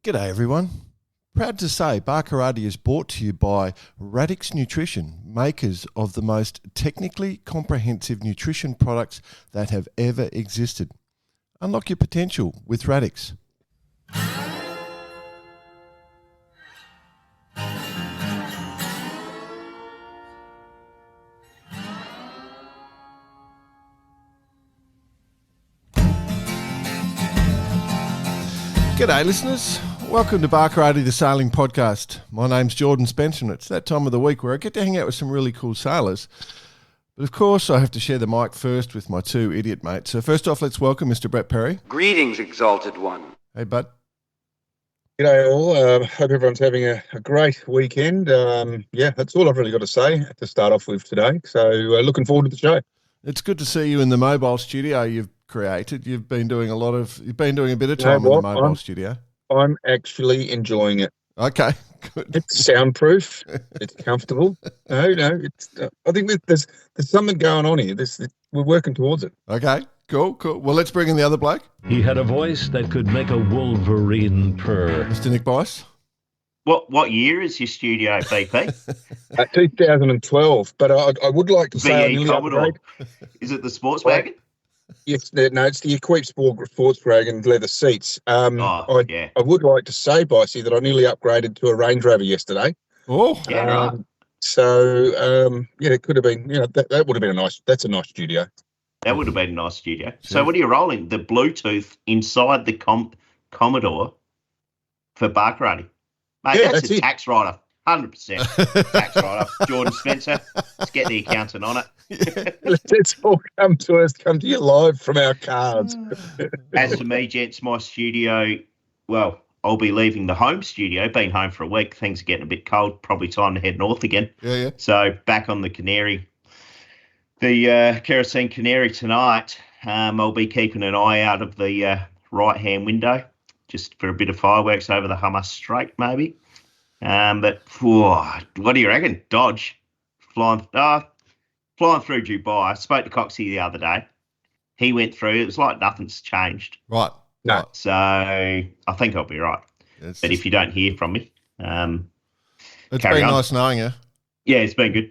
G'day everyone. Proud to say Barkarati is brought to you by Radix Nutrition, makers of the most technically comprehensive nutrition products that have ever existed. Unlock your potential with Radix. G'day listeners. Welcome to Barkarati the Sailing Podcast. My name's Jordan Spencer and it's that time of the week where I get to hang out with some really cool sailors. But of course I have to share the mic first with my two idiot mates. So first off, let's welcome Mr. Brett Perry. Greetings, Exalted One. Hey bud. G'day all. Hope everyone's having a great weekend. That's all I've really got to say to start off with today. So looking forward to the show. It's good to see you in the mobile studio you've created. You've been doing a bit of time in the mobile studio. I'm actually enjoying it. Okay, good. It's soundproof. It's comfortable. I think there's something going on here. We're working towards it. Okay, cool. Well, let's bring in the other bloke. He had a voice that could make a wolverine purr. Mr. Nick Bice. What year is your studio, BP? 2012. But I would like to say I nearly Commodore. Is it the sports wagon? Yes, no, it's the Equip Sports Wagon leather seats. I would like to say, Bicey, that I nearly upgraded to a Range Rover yesterday. Oh, yeah, right. It could have been, that would have been that's a nice studio. That would have been a nice studio. So what are you rolling? The Bluetooth inside the Commodore for Barkarati? Mate, that's a tax write-off. 100% tax write-off. Jordan Spencer, let's get the accountant on it. Let's all come to you live from our cards. As for me, gents, my studio, well, I'll be leaving the home studio, been home for a week. Things are getting a bit cold, probably time to head north again. Yeah. So back on the Canary, the Kerosene Canary tonight. I'll be keeping an eye out of the right-hand window just for a bit of fireworks over the Hummer Strait, maybe. But what do you reckon? Dodge flying through Dubai. I spoke to Coxie the other day. He went through. It was like nothing's changed. Right. No. So I think I'll be right. But if you don't hear from me, it's been nice knowing you. Yeah, it's been good.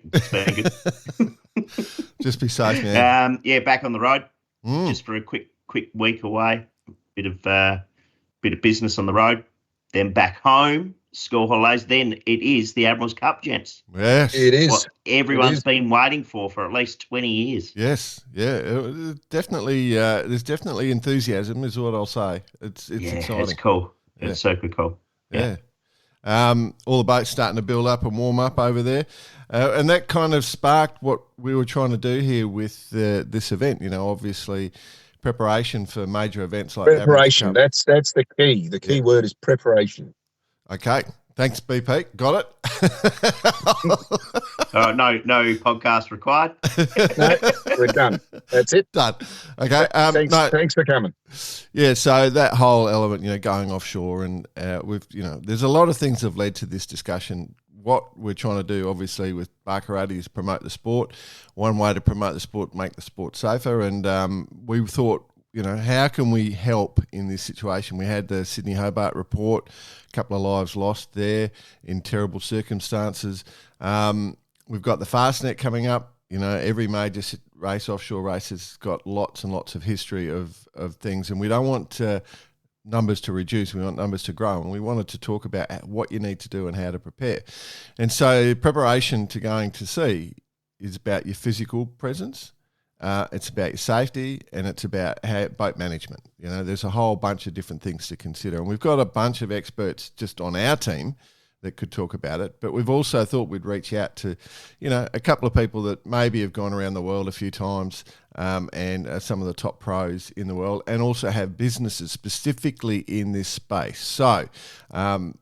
Just be safe, man. Back on the road. Just for a quick week away. Bit of business on the road. Then back home. School holidays, then it is the Admiral's Cup, gents. Yes. It is. What everyone's been waiting for at least 20 years. Yes. Yeah. Definitely. There's definitely enthusiasm is what I'll say. It's exciting. It's cool. Yeah. It's super cool. Yeah. All the boats starting to build up and warm up over there. And that kind of sparked what we were trying to do here with this event. Obviously preparation for major events like preparation. That's the key. The key word is preparation. Okay. Thanks, BP. Got it. No podcast required. No, we're done. That's it. Done. Okay. Thanks for coming. Yeah. So that whole element, going offshore, and there's a lot of things that have led to this discussion. What we're trying to do, obviously, with Barkarati is promote the sport. One way to promote the sport, make the sport safer, and we thought, how can we help in this situation? We had the Sydney Hobart report, a couple of lives lost there in terrible circumstances. We've got the Fastnet coming up. Every major race, offshore race, has got lots and lots of history of things, and we don't want numbers to reduce. We want numbers to grow, and we wanted to talk about what you need to do and how to prepare. And so preparation to going to sea is about your physical presence. It's about your safety, and it's about boat management. There's a whole bunch of different things to consider. And we've got a bunch of experts just on our team that could talk about it. But we've also thought we'd reach out to, a couple of people that maybe have gone around the world a few times and are some of the top pros in the world, and also have businesses specifically in this space. So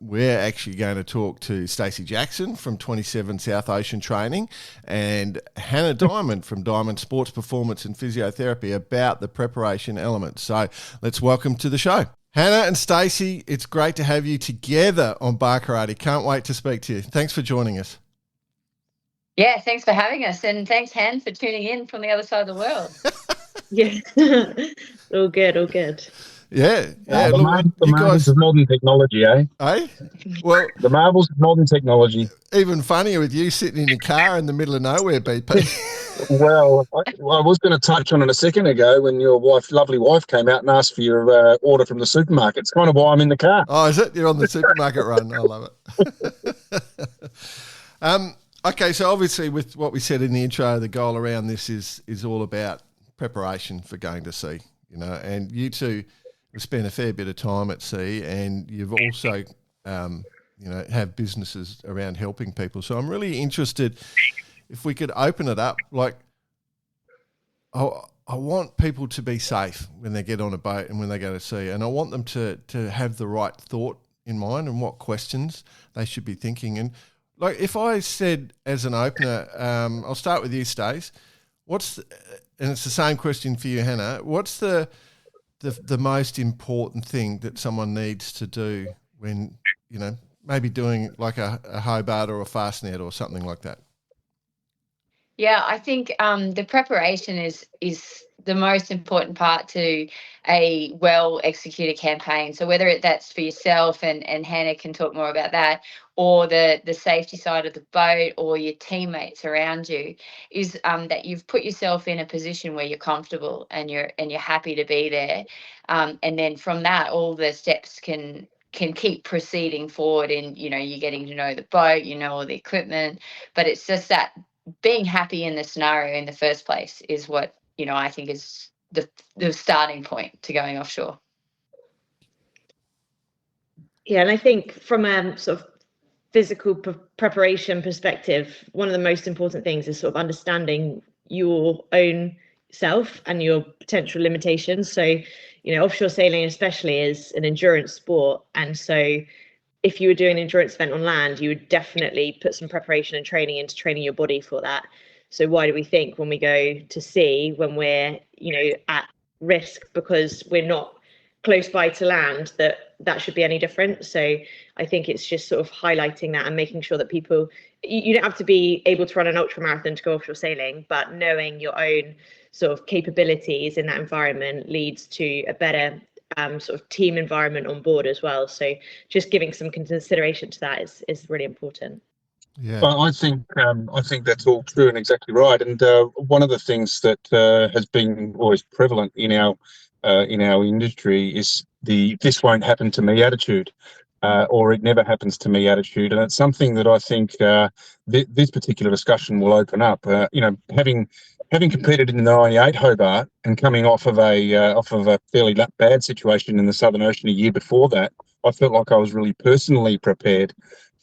we're actually going to talk to Stacey Jackson from 27 South Ocean Training and Hannah Diamond from Diamond Sports Performance and Physiotherapy about the preparation elements. So let's welcome to the show. Hannah and Stacey, it's great to have you together on Barkarati. Can't wait to speak to you. Thanks for joining us. Yeah, thanks for having us, and thanks, Han, for tuning in from the other side of the world. Yeah, all good. Yeah. The Look, the you marvels guys, of modern technology, eh? eh? Well, The marvels of modern technology. even funnier with you sitting in your car in the middle of nowhere, BP. Well, I was going to touch on it a second ago when your lovely wife, came out and asked for your order from the supermarket. It's kind of why I'm in the car. Oh, is it? You're on the supermarket run. I love it. Okay, so obviously with what we said in the intro, the goal around this is all about preparation for going to sea, and you two have spent a fair bit of time at sea, and you've also, have businesses around helping people. So I'm really interested if we could open it up. Like, I want people to be safe when they get on a boat and when they go to sea, and I want them to have the right thought in mind and what questions they should be thinking. And like, if I said as an opener, I'll start with you, Stace. And it's the same question for you, Hannah. What's the most important thing that someone needs to do when, maybe doing like a Hobart or a Fastnet or something like that? Yeah, I think the preparation is the most important part to a well-executed campaign. So whether that's for yourself, and Hannah can talk more about that, or the safety side of the boat, or your teammates around you, is that you've put yourself in a position where you're comfortable and you're happy to be there. And then from that, all the steps can keep proceeding forward, and you're getting to know the boat, all the equipment, but it's just that being happy in the scenario in the first place is what, I think is the starting point to going offshore. Yeah, and I think from a sort of physical preparation perspective, one of the most important things is sort of understanding your own self and your potential limitations. So, offshore sailing especially is an endurance sport. And so if you were doing an endurance event on land, you would definitely put some preparation and training into training your body for that. So why do we think when we go to sea, when we're, at risk because we're not close by to land, that should be any different? So I think it's just sort of highlighting that and making sure that people, you don't have to be able to run an ultra marathon to go offshore sailing, but knowing your own sort of capabilities in that environment leads to a better sort of team environment on board as well. So just giving some consideration to that is really important. Yeah, well, I think that's all true and exactly right. And one of the things that has been always prevalent in our industry is the "this won't happen to me" attitude, or "it never happens to me" attitude. And it's something that I think this particular discussion will open up. Having competed in the '98 Hobart and coming off of a fairly bad situation in the Southern Ocean a year before that, I felt like I was really personally prepared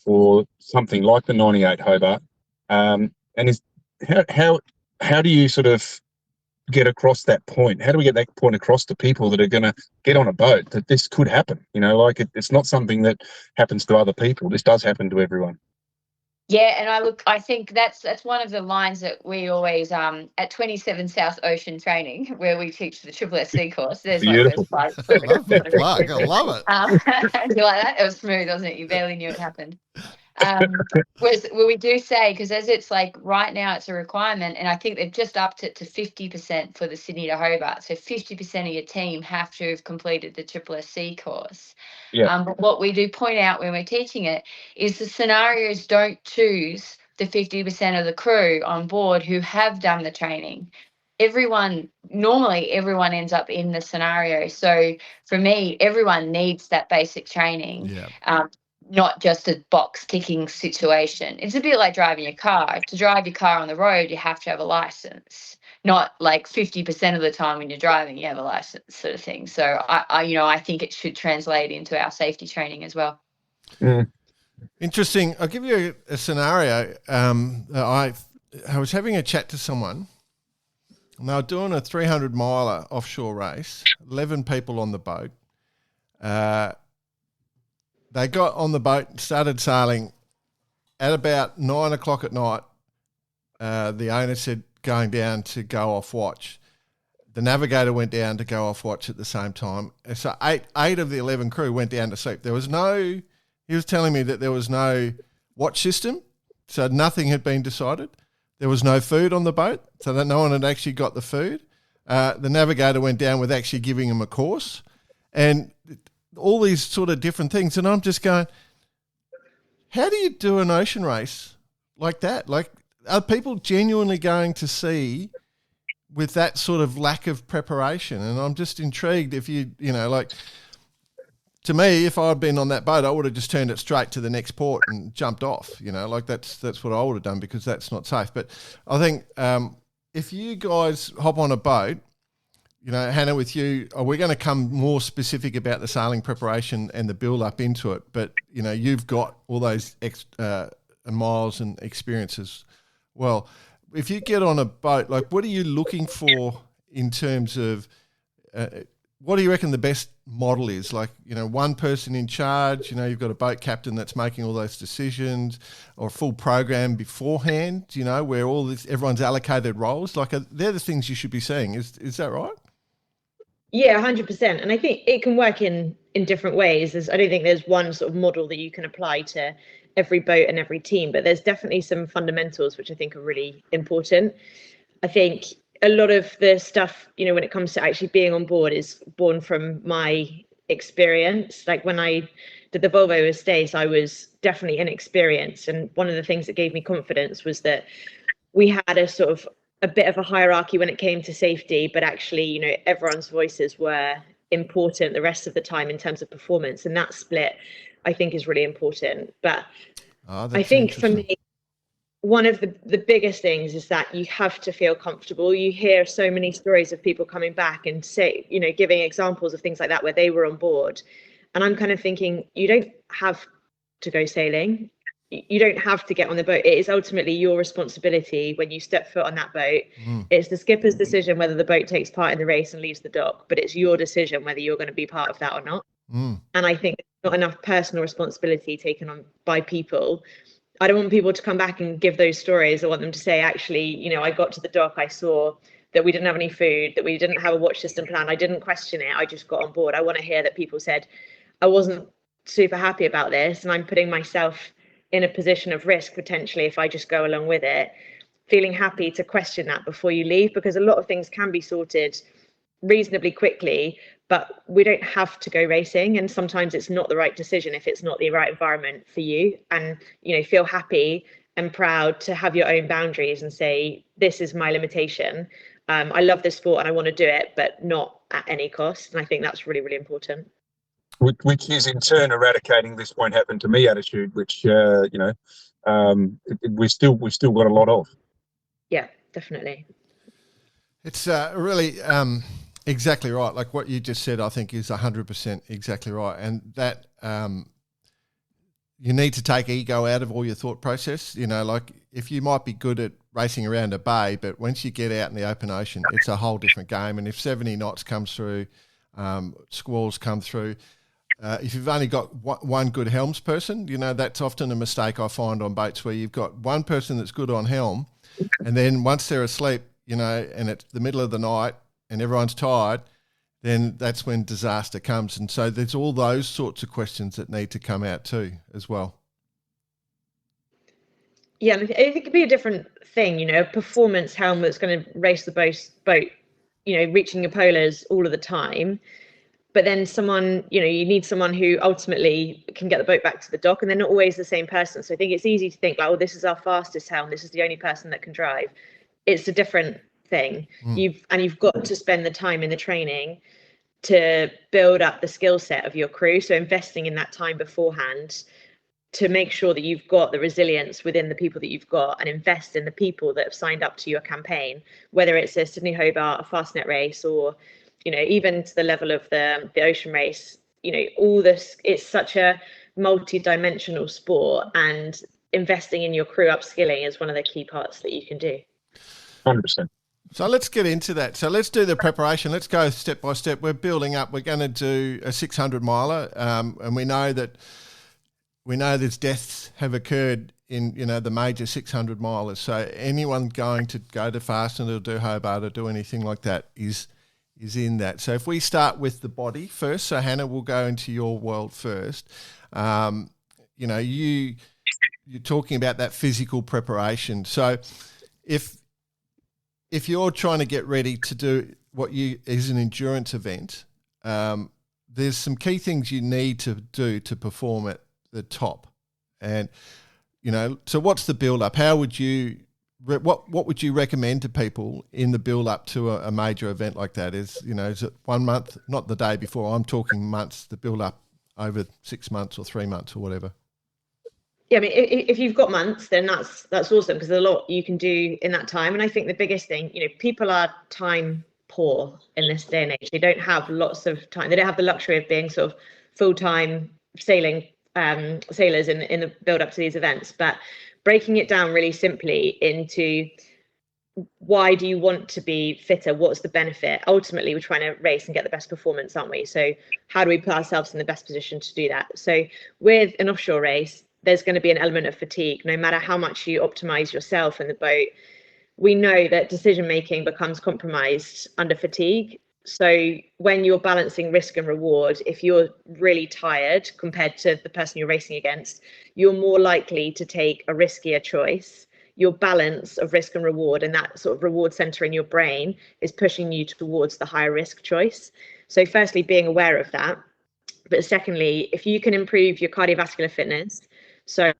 for something like the '98 Hobart. And how do you sort of get across that point? How do we get that point across to people that are going to get on a boat that this could happen? It's not something that happens to other people. This does happen to everyone. Yeah, and I think that's one of the lines that we always at 27 South Ocean Training, where we teach the Triple SC course. There's beautiful. My first plug. I love it. You like that? It was smooth, wasn't it? You barely knew it happened. Well, we do say, because as it's like right now it's a requirement, and I think they've just upped it to 50% for the Sydney to Hobart. So 50% of your team have to have completed the Triple SC course. Yeah. But what we do point out when we're teaching it is the scenarios don't choose the 50% of the crew on board who have done the training. Normally everyone ends up in the scenario. So for me, everyone needs that basic training. Yeah. Not just a box ticking situation. It's a bit like driving your car. To drive your car on the road, you have to have a license. Not like 50% of the time when you're driving, you have a license, sort of thing. So I think it should translate into our safety training as well. Mm. Interesting. I'll give you a scenario. I was having a chat to someone, and they were doing a 300-miler offshore race, 11 people on the boat. They got on the boat and started sailing at about 9 o'clock at night. The owner said going down to go off watch. The navigator went down to go off watch at the same time. And so eight of the 11 crew went down to sleep. He was telling me that there was no watch system, so nothing had been decided. There was no food on the boat, so that no one had actually got the food. The navigator went down with actually giving them a course. and all these sort of different things. And I'm just going, how do you do an ocean race like that? Like, are people genuinely going to see with that sort of lack of preparation? And I'm just intrigued if you know, like, to me, if I'd been on that boat, I would have just turned it straight to the next port and jumped off, you know, like that's what I would have done, because that's not safe. But I think if you guys hop on a boat, you know, Hannah, with you, we're going to come more specific about the sailing preparation and the build up into it. But, you know, you've got all those miles and experiences. Well, if you get on a boat, like, what are you looking for in terms of what do you reckon the best model is? Like, you know, one person in charge, you know, you've got a boat captain that's making all those decisions, or a full program beforehand, you know, where everyone's allocated roles. Like, they're the things you should be seeing. Is that right? Yeah, 100%. And I think it can work in different ways. I don't think there's one sort of model that you can apply to every boat and every team, but there's definitely some fundamentals which I think are really important. I think a lot of the stuff, you know, when it comes to actually being on board, is born from my experience. Like, when I did the Volvo with Stace, I was definitely inexperienced. And one of the things that gave me confidence was that we had a bit of a hierarchy when it came to safety, but actually, you know, everyone's voices were important the rest of the time in terms of performance. And that split, I think, is really important. But I think for me, one of the biggest things is that you have to feel comfortable. You hear so many stories of people coming back and say, you know, giving examples of things like that where they were on board. And I'm kind of thinking, you don't have to go sailing. You don't have to get on the boat. It is ultimately your responsibility when you step foot on that boat. It's the skipper's decision whether the boat takes part in the race and leaves the dock, but it's your decision whether you're going to be part of that or not. And I think there's not enough personal responsibility taken on by people. I don't want people to come back and give those stories. I want them to say, actually, you know, I got to the dock, I saw that we didn't have any food, that we didn't have a watch system plan. I didn't question it. I just got on board. I want to hear that people said, I wasn't super happy about this, and I'm putting myself in a position of risk potentially if I just go along with it. Feeling happy to question that before you leave, because a lot of things can be sorted reasonably quickly, but we don't have to go racing, and sometimes it's not the right decision if it's not the right environment for you. And, you know, feel happy and proud to have your own boundaries and say, this is my limitation. I love this sport and I want to do it, but not at any cost. And I think that's really, really important. Which is in turn eradicating this won't happen to me attitude, which you know, we've still got a lot of. Yeah, definitely. It's really exactly right. Like what you just said, I think is 100% exactly right. And that you need to take ego out of all your thought process. You know, like if you might be good at racing around a bay, but once you get out in the open ocean, it's a whole different game. And if 70 knots comes through, squalls come through, if you've only got one good helms person, you know, that's often a mistake I find on boats where you've got one person that's good on helm, and then once they're asleep, you know, and it's the middle of the night and everyone's tired, then that's when disaster comes. And so there's all those sorts of questions that need to come out too as well. Yeah, I think it could be a different thing, you know, a performance helm that's going to race the boat, you know, reaching your polars all of the time. But then someone, you know, you need someone who ultimately can get the boat back to the dock, and they're not always the same person. So I think it's easy to think like, oh, this is our fastest helm, this is the only person that can drive. It's a different thing. You've got to spend the time in the training to build up the skill set of your crew. So investing in that time beforehand to make sure that you've got the resilience within the people that you've got, and invest in the people that have signed up to your campaign, whether it's a Sydney Hobart, a Fastnet race, or, you know, even to the level of the ocean race. You know, all this, it's such a multi-dimensional sport, and investing in your crew upskilling is one of the key parts that you can do. 100%. So let's get into that. So let's do the preparation. Let's go step by step. We're building up. We're going to do a 600 miler, and we know there's deaths have occurred in, you know, the major 600 milers. So anyone going to go to Fastnet or do Hobart or do anything like that is in that. So if we start with the body first, so Hannah, we'll go into your world first. You know, you're talking about that physical preparation. So if you're trying to get ready to do what is an endurance event, there's some key things you need to do to perform at the top. And, so what's the build up? How would you, what would you recommend to people in the build up to a major event like that? Is it 1 month, not the day before, I'm talking months, the build up over 6 months or 3 months or whatever? Yeah, I mean, if you've got months, then that's awesome, because there's a lot you can do in that time. And I think the biggest thing, people are time poor in this day and age. They don't have lots of time. They don't have the luxury of being sort of full-time sailors in the build up to these events. But breaking it down really simply into why do you want to be fitter? What's the benefit? Ultimately, we're trying to race and get the best performance, aren't we? So how do we put ourselves in the best position to do that? So with an offshore race, there's going to be an element of fatigue. No matter how much you optimize yourself in the boat, we know that decision making becomes compromised under fatigue. So when you're balancing risk and reward, if you're really tired compared to the person you're racing against, you're more likely to take a riskier choice. Your balance of risk and reward and that sort of reward center in your brain is pushing you towards the higher risk choice. So firstly, being aware of that. But secondly, if you can improve your cardiovascular fitness, so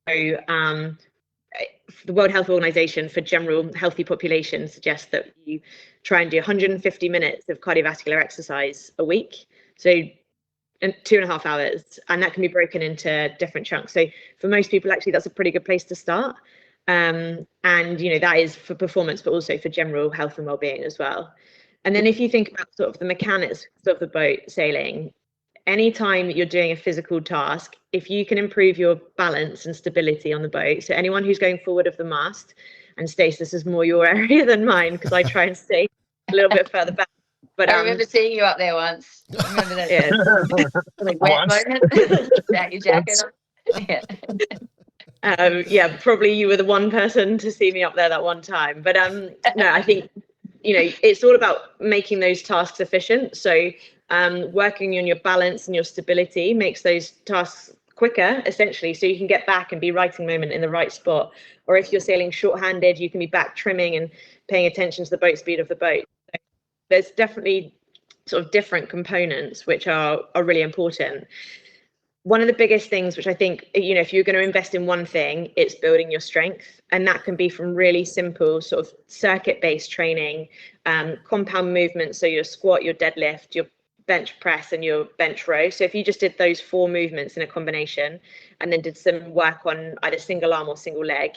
the World Health Organization for general healthy population suggests that you try and do 150 minutes of cardiovascular exercise a week. So in 2.5 hours, and that can be broken into different chunks. So for most people, actually, that's a pretty good place to start. And, that is for performance, but also for general health and well-being as well. And then if you think about sort of the mechanics of the boat sailing, anytime you're doing a physical task, if you can improve your balance and stability on the boat, so anyone who's going forward of the mast, and Stacey, this is more your area than mine because I try and stay a little bit further back. But I remember seeing you up there once. I remember that. Yeah. Like wet moment. Without your jacket on. Yeah, probably you were the one person to see me up there that one time. But no, I think it's all about making those tasks efficient. So working on your balance and your stability makes those tasks quicker, essentially, so you can get back and be righting moment in the right spot. Or if you're sailing shorthanded, you can be back trimming and paying attention to the boat speed of the boat. So there's definitely sort of different components which are really important. One of the biggest things, which I think, if you're going to invest in one thing, it's building your strength. And that can be from really simple sort of circuit-based training, compound movements. So your squat, your deadlift, your bench press and your bench row. So if you just did those 4 movements in a combination and then did some work on either single arm or single leg,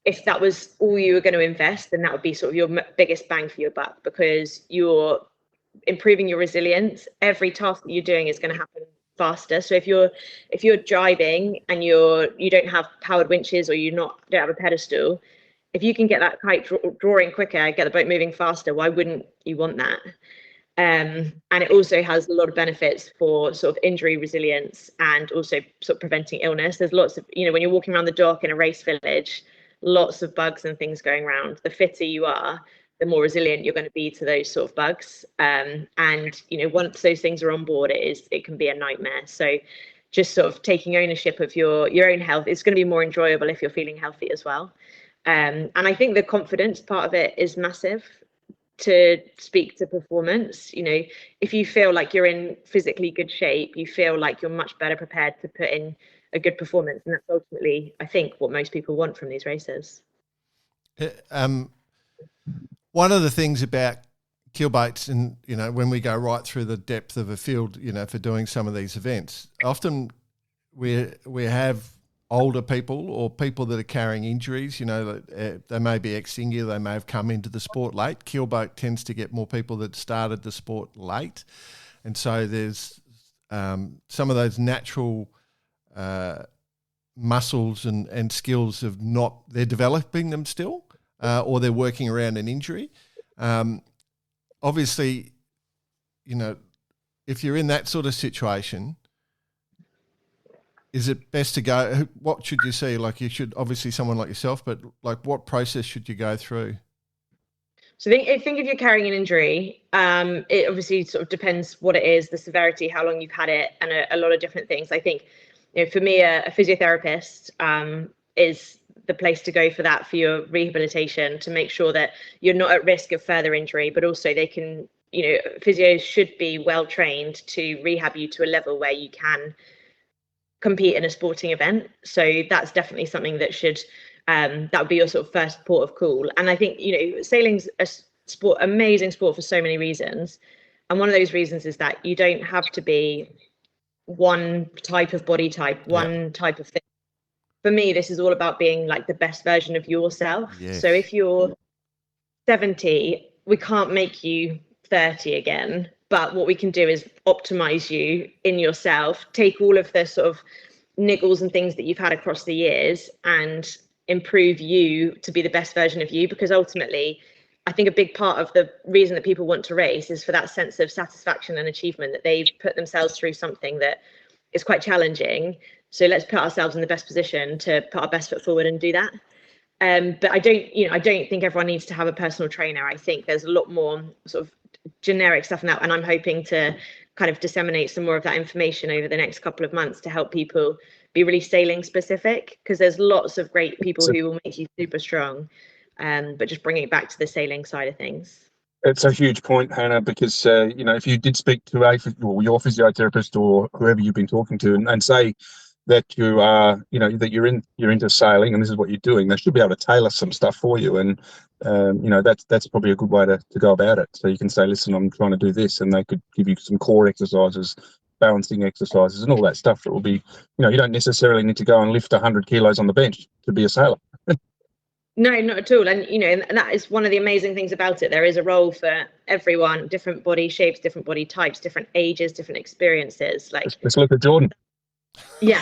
if that was all you were going to invest, then that would be sort of your biggest bang for your buck, because you're improving your resilience. Every task that you're doing is going to happen faster. So if you're driving and you don't have powered winches or don't have a pedestal, if you can get that kite drawing quicker, get the boat moving faster, why wouldn't you want that? And it also has a lot of benefits for sort of injury resilience and also sort of preventing illness. There's lots of, when you're walking around the dock in a race village, lots of bugs and things going around. The fitter you are, the more resilient you're going to be to those sort of bugs. And once those things are on board, it can be a nightmare. So just sort of taking ownership of your own health, it's going to be more enjoyable if you're feeling healthy as well. And I think the confidence part of it is massive. To speak to performance, if you feel like you're in physically good shape, you feel like you're much better prepared to put in a good performance, and that's ultimately, I think, what most people want from these races. One of the things about keelboats, and when we go right through the depth of a field, for doing some of these events, often we have older people or people that are carrying injuries, they may be ex-India, they may have come into the sport late. Keelboat tends to get more people that started the sport late. And so there's some of those natural muscles and skills they're developing them still, or they're working around an injury. Obviously, if you're in that sort of situation, is it best to go, what should you see? Like, you should, obviously someone like yourself, but like, what process should you go through? So I think if you're carrying an injury, it obviously sort of depends what it is, the severity, how long you've had it, and a lot of different things. I think, for me, a physiotherapist is the place to go for that, for your rehabilitation, to make sure that you're not at risk of further injury, but also they can physios should be well trained to rehab you to a level where you can compete in a sporting event. So that's definitely something that should that would be your sort of first port of call. And I think sailing's a amazing sport for so many reasons, and one of those reasons is that you don't have to be one type of body type, one type of thing. For me, this is all about being like the best version of yourself. So if you're 70, we can't make you 30 again, but what we can do is optimize you in yourself, take all of the sort of niggles and things that you've had across the years and improve you to be the best version of you. Because ultimately, I think a big part of the reason that people want to race is for that sense of satisfaction and achievement, that they've put themselves through something that is quite challenging. So let's put ourselves in the best position to put our best foot forward and do that. But I don't think everyone needs to have a personal trainer. I think there's a lot more sort of generic stuff now, and I'm hoping to kind of disseminate some more of that information over the next couple of months to help people be really sailing specific, because there's lots of great people who will make you super strong, but just bringing it back to the sailing side of things. It's a huge point, Hannah, because if you did speak to your physiotherapist or whoever you've been talking to and say that you are, that you're into sailing and this is what you're doing, they should be able to tailor some stuff for you. And that's probably a good way to go about it. So you can say, listen, I'm trying to do this, and they could give you some core exercises, balancing exercises, and all that stuff that will be, you don't necessarily need to go and lift 100 kilos on the bench to be a sailor. No, not at all. And and that is one of the amazing things about it. There is a role for everyone, different body shapes, different body types, different ages, different experiences. Like, let's look at Jordan. Yeah.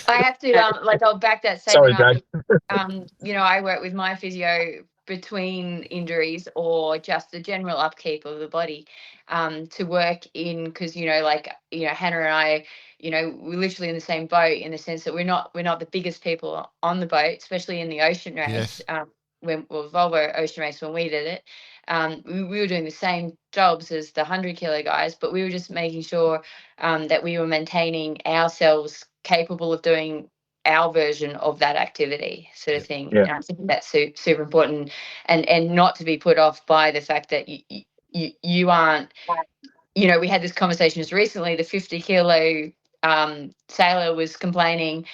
I have to I'll back that Sorry, statement up. I work with my physio between injuries or just the general upkeep of the body, to work in, because Hannah and I, we're literally in the same boat, in the sense that we're not the biggest people on the boat, especially in the ocean race. Volvo ocean race, when we did it, we were doing the same jobs as the 100-kilo guys, but we were just making sure that we were maintaining ourselves capable of doing our version of that activity, sort of thing. Yeah. And I think that's super important, and not to be put off by the fact that you aren't. We had this conversation just recently. The 50-kilo sailor was complaining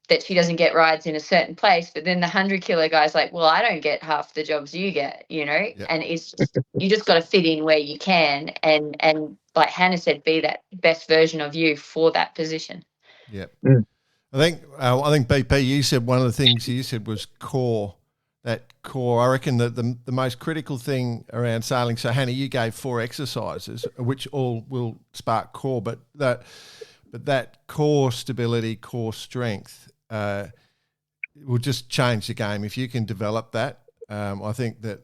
that she doesn't get rides in a certain place, but then the 100-kilo guy's like, well, I don't get half the jobs you get, and it's just, you just got to fit in where you can, and like Hannah said, be that best version of you for that position. Yeah. I think BP, you said one of the things you said was core. That core, I reckon that the most critical thing around sailing. So Hannah, you gave 4 exercises, which all will spark core, but that core stability, core strength, will just change the game if you can develop that. I think that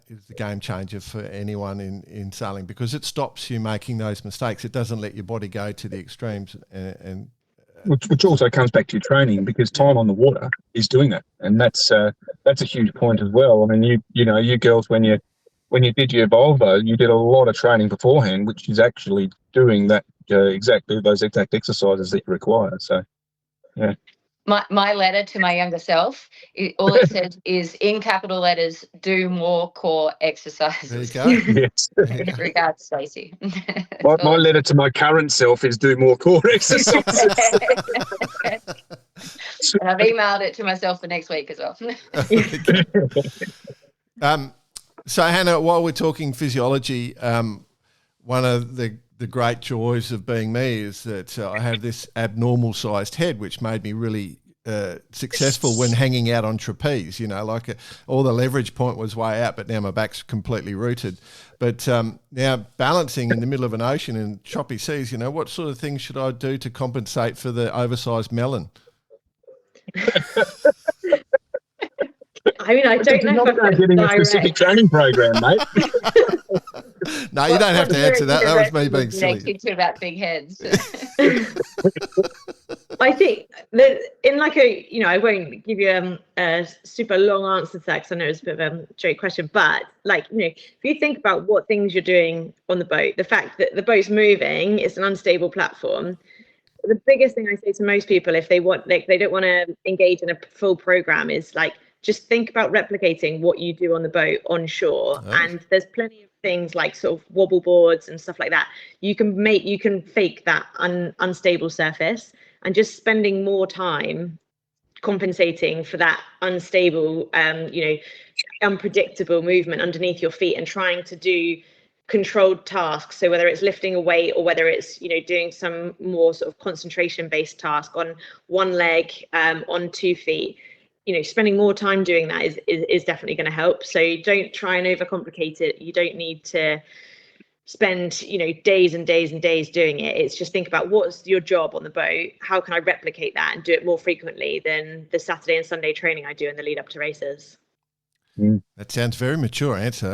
is the game changer for anyone in sailing, because it stops you making those mistakes. It doesn't let your body go to the extremes, and which also comes back to your training, because time on the water is doing that, and that's a huge point as well. I mean, you girls, when you did your Volvo, you did a lot of training beforehand, which is actually doing that those exact exercises that you require. So, yeah. My letter to my younger self, all it says is, in capital letters, do more core exercises. There you go. Yes. Regards, Stacey. My letter to my current self is do more core exercises. And I've emailed it to myself for next week as well. So Hannah, while we're talking physiology, one of the great joys of being me is that I have this abnormal sized head, which made me really successful when hanging out on trapeze. All the leverage point was way out, but now my back's completely rooted. But now balancing in the middle of an ocean in choppy seas, what sort of things should I do to compensate for the oversized melon? I mean, I don't know if I'm getting a specific training program, mate. No, you don't have to answer that. That was me being silly. Next to about big heads. I think that I won't give you a super long answer to that, because I know it's a bit of a joke question, but if you think about what things you're doing on the boat, the fact that the boat's moving, it's an unstable platform. The biggest thing I say to most people, if they don't want to engage in a full program, is just think about replicating what you do on the boat onshore. Oh. And there's plenty of things like sort of wobble boards and stuff like that. You can fake that unstable surface, and just spending more time compensating for that unstable, unpredictable movement underneath your feet, and trying to do controlled tasks. So whether it's lifting a weight, or whether it's doing some more sort of concentration based task on one leg, on 2 feet, spending more time doing that is definitely going to help. So don't try and overcomplicate it. You don't need to spend days and days and days doing it. It's just think about what's your job on the boat, how can I replicate that and do it more frequently than the Saturday and Sunday training I do in the lead up to races. That sounds very mature answer.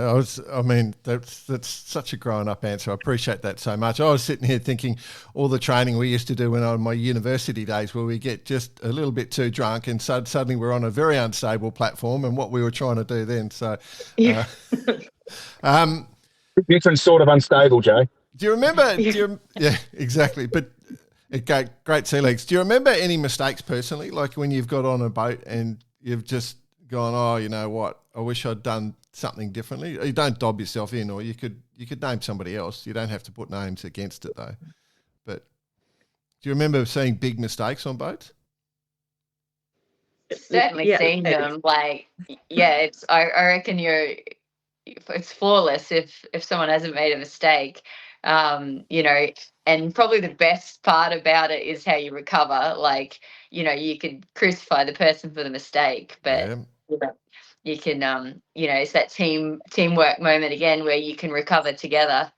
That's such a grown up answer. I appreciate that so much. I was sitting here thinking all the training we used to do when on my university days, where we get just a little bit too drunk and suddenly we're on a very unstable platform, and what we were trying to do then. So, Different sort of unstable, Jay. do you remember? Yeah, exactly. But great sea legs. Do you remember any mistakes personally, like when you've got on a boat and you've just gone, oh, you know what, I wish I'd done something differently? You don't dob yourself in, or you could name somebody else. You don't have to put names against it though. But do you remember seeing big mistakes on boats? Certainly seen them. Like, it's I reckon it's flawless if someone hasn't made a mistake. And probably the best part about it is how you recover. Like, you could crucify the person for the mistake, but you can it's that teamwork moment again where you can recover together.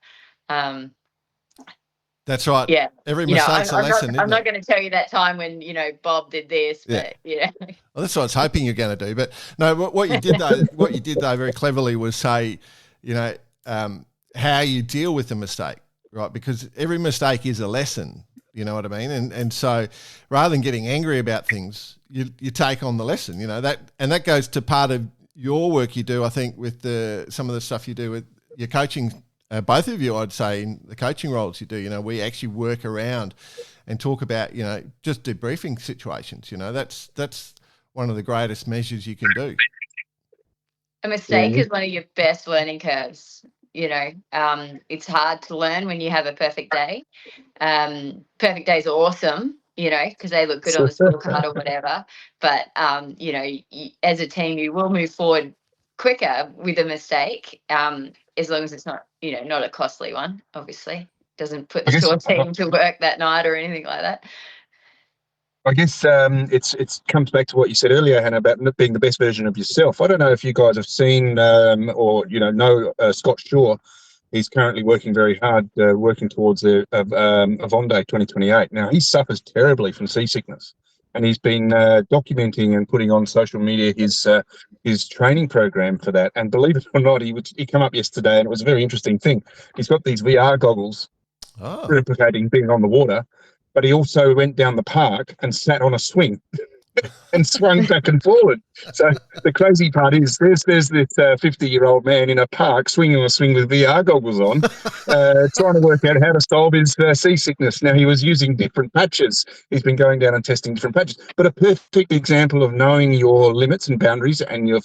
That's right. Yeah. Every mistake's a lesson. I'm not going to tell you that time when, Bob did this, but Well, that's what I was hoping you're going to do. But no, what you did though, very cleverly was say, how you deal with the mistake, right? Because every mistake is a lesson. You know what I mean? And so rather than getting angry about things, you take on the lesson, that goes to part of your work you do, I think, with some of the stuff you do with your coaching. Both of you, I'd say, in the coaching roles you do, we actually work around and talk about, just debriefing situations. That's one of the greatest measures you can do. A mistake is one of your best learning curves. It's hard to learn when you have a perfect day. Perfect days are awesome, because they look good on the scorecard or whatever. But, as a team, you will move forward quicker with a mistake, as long as it's not, not a costly one, obviously. Doesn't put the short team to work that night or anything like that. I guess it comes back to what you said earlier, Hannah, about being the best version of yourself. I don't know if you guys have seen or know Scott Shaw. He's currently working very hard, working towards a Vendée 2028. Now, he suffers terribly from seasickness, and he's been documenting and putting on social media his training program for that. And believe it or not, he came up yesterday, and it was a very interesting thing. He's got these VR goggles replicating being on the water, but he also went down the park and sat on a swing and swung back and forward. So the crazy part is there's this 50-year-old man in a park swinging a swing with VR goggles on, trying to work out how to solve his seasickness. Now, he was using different patches. He's been going down and testing different patches, but a perfect example of knowing your limits and boundaries and your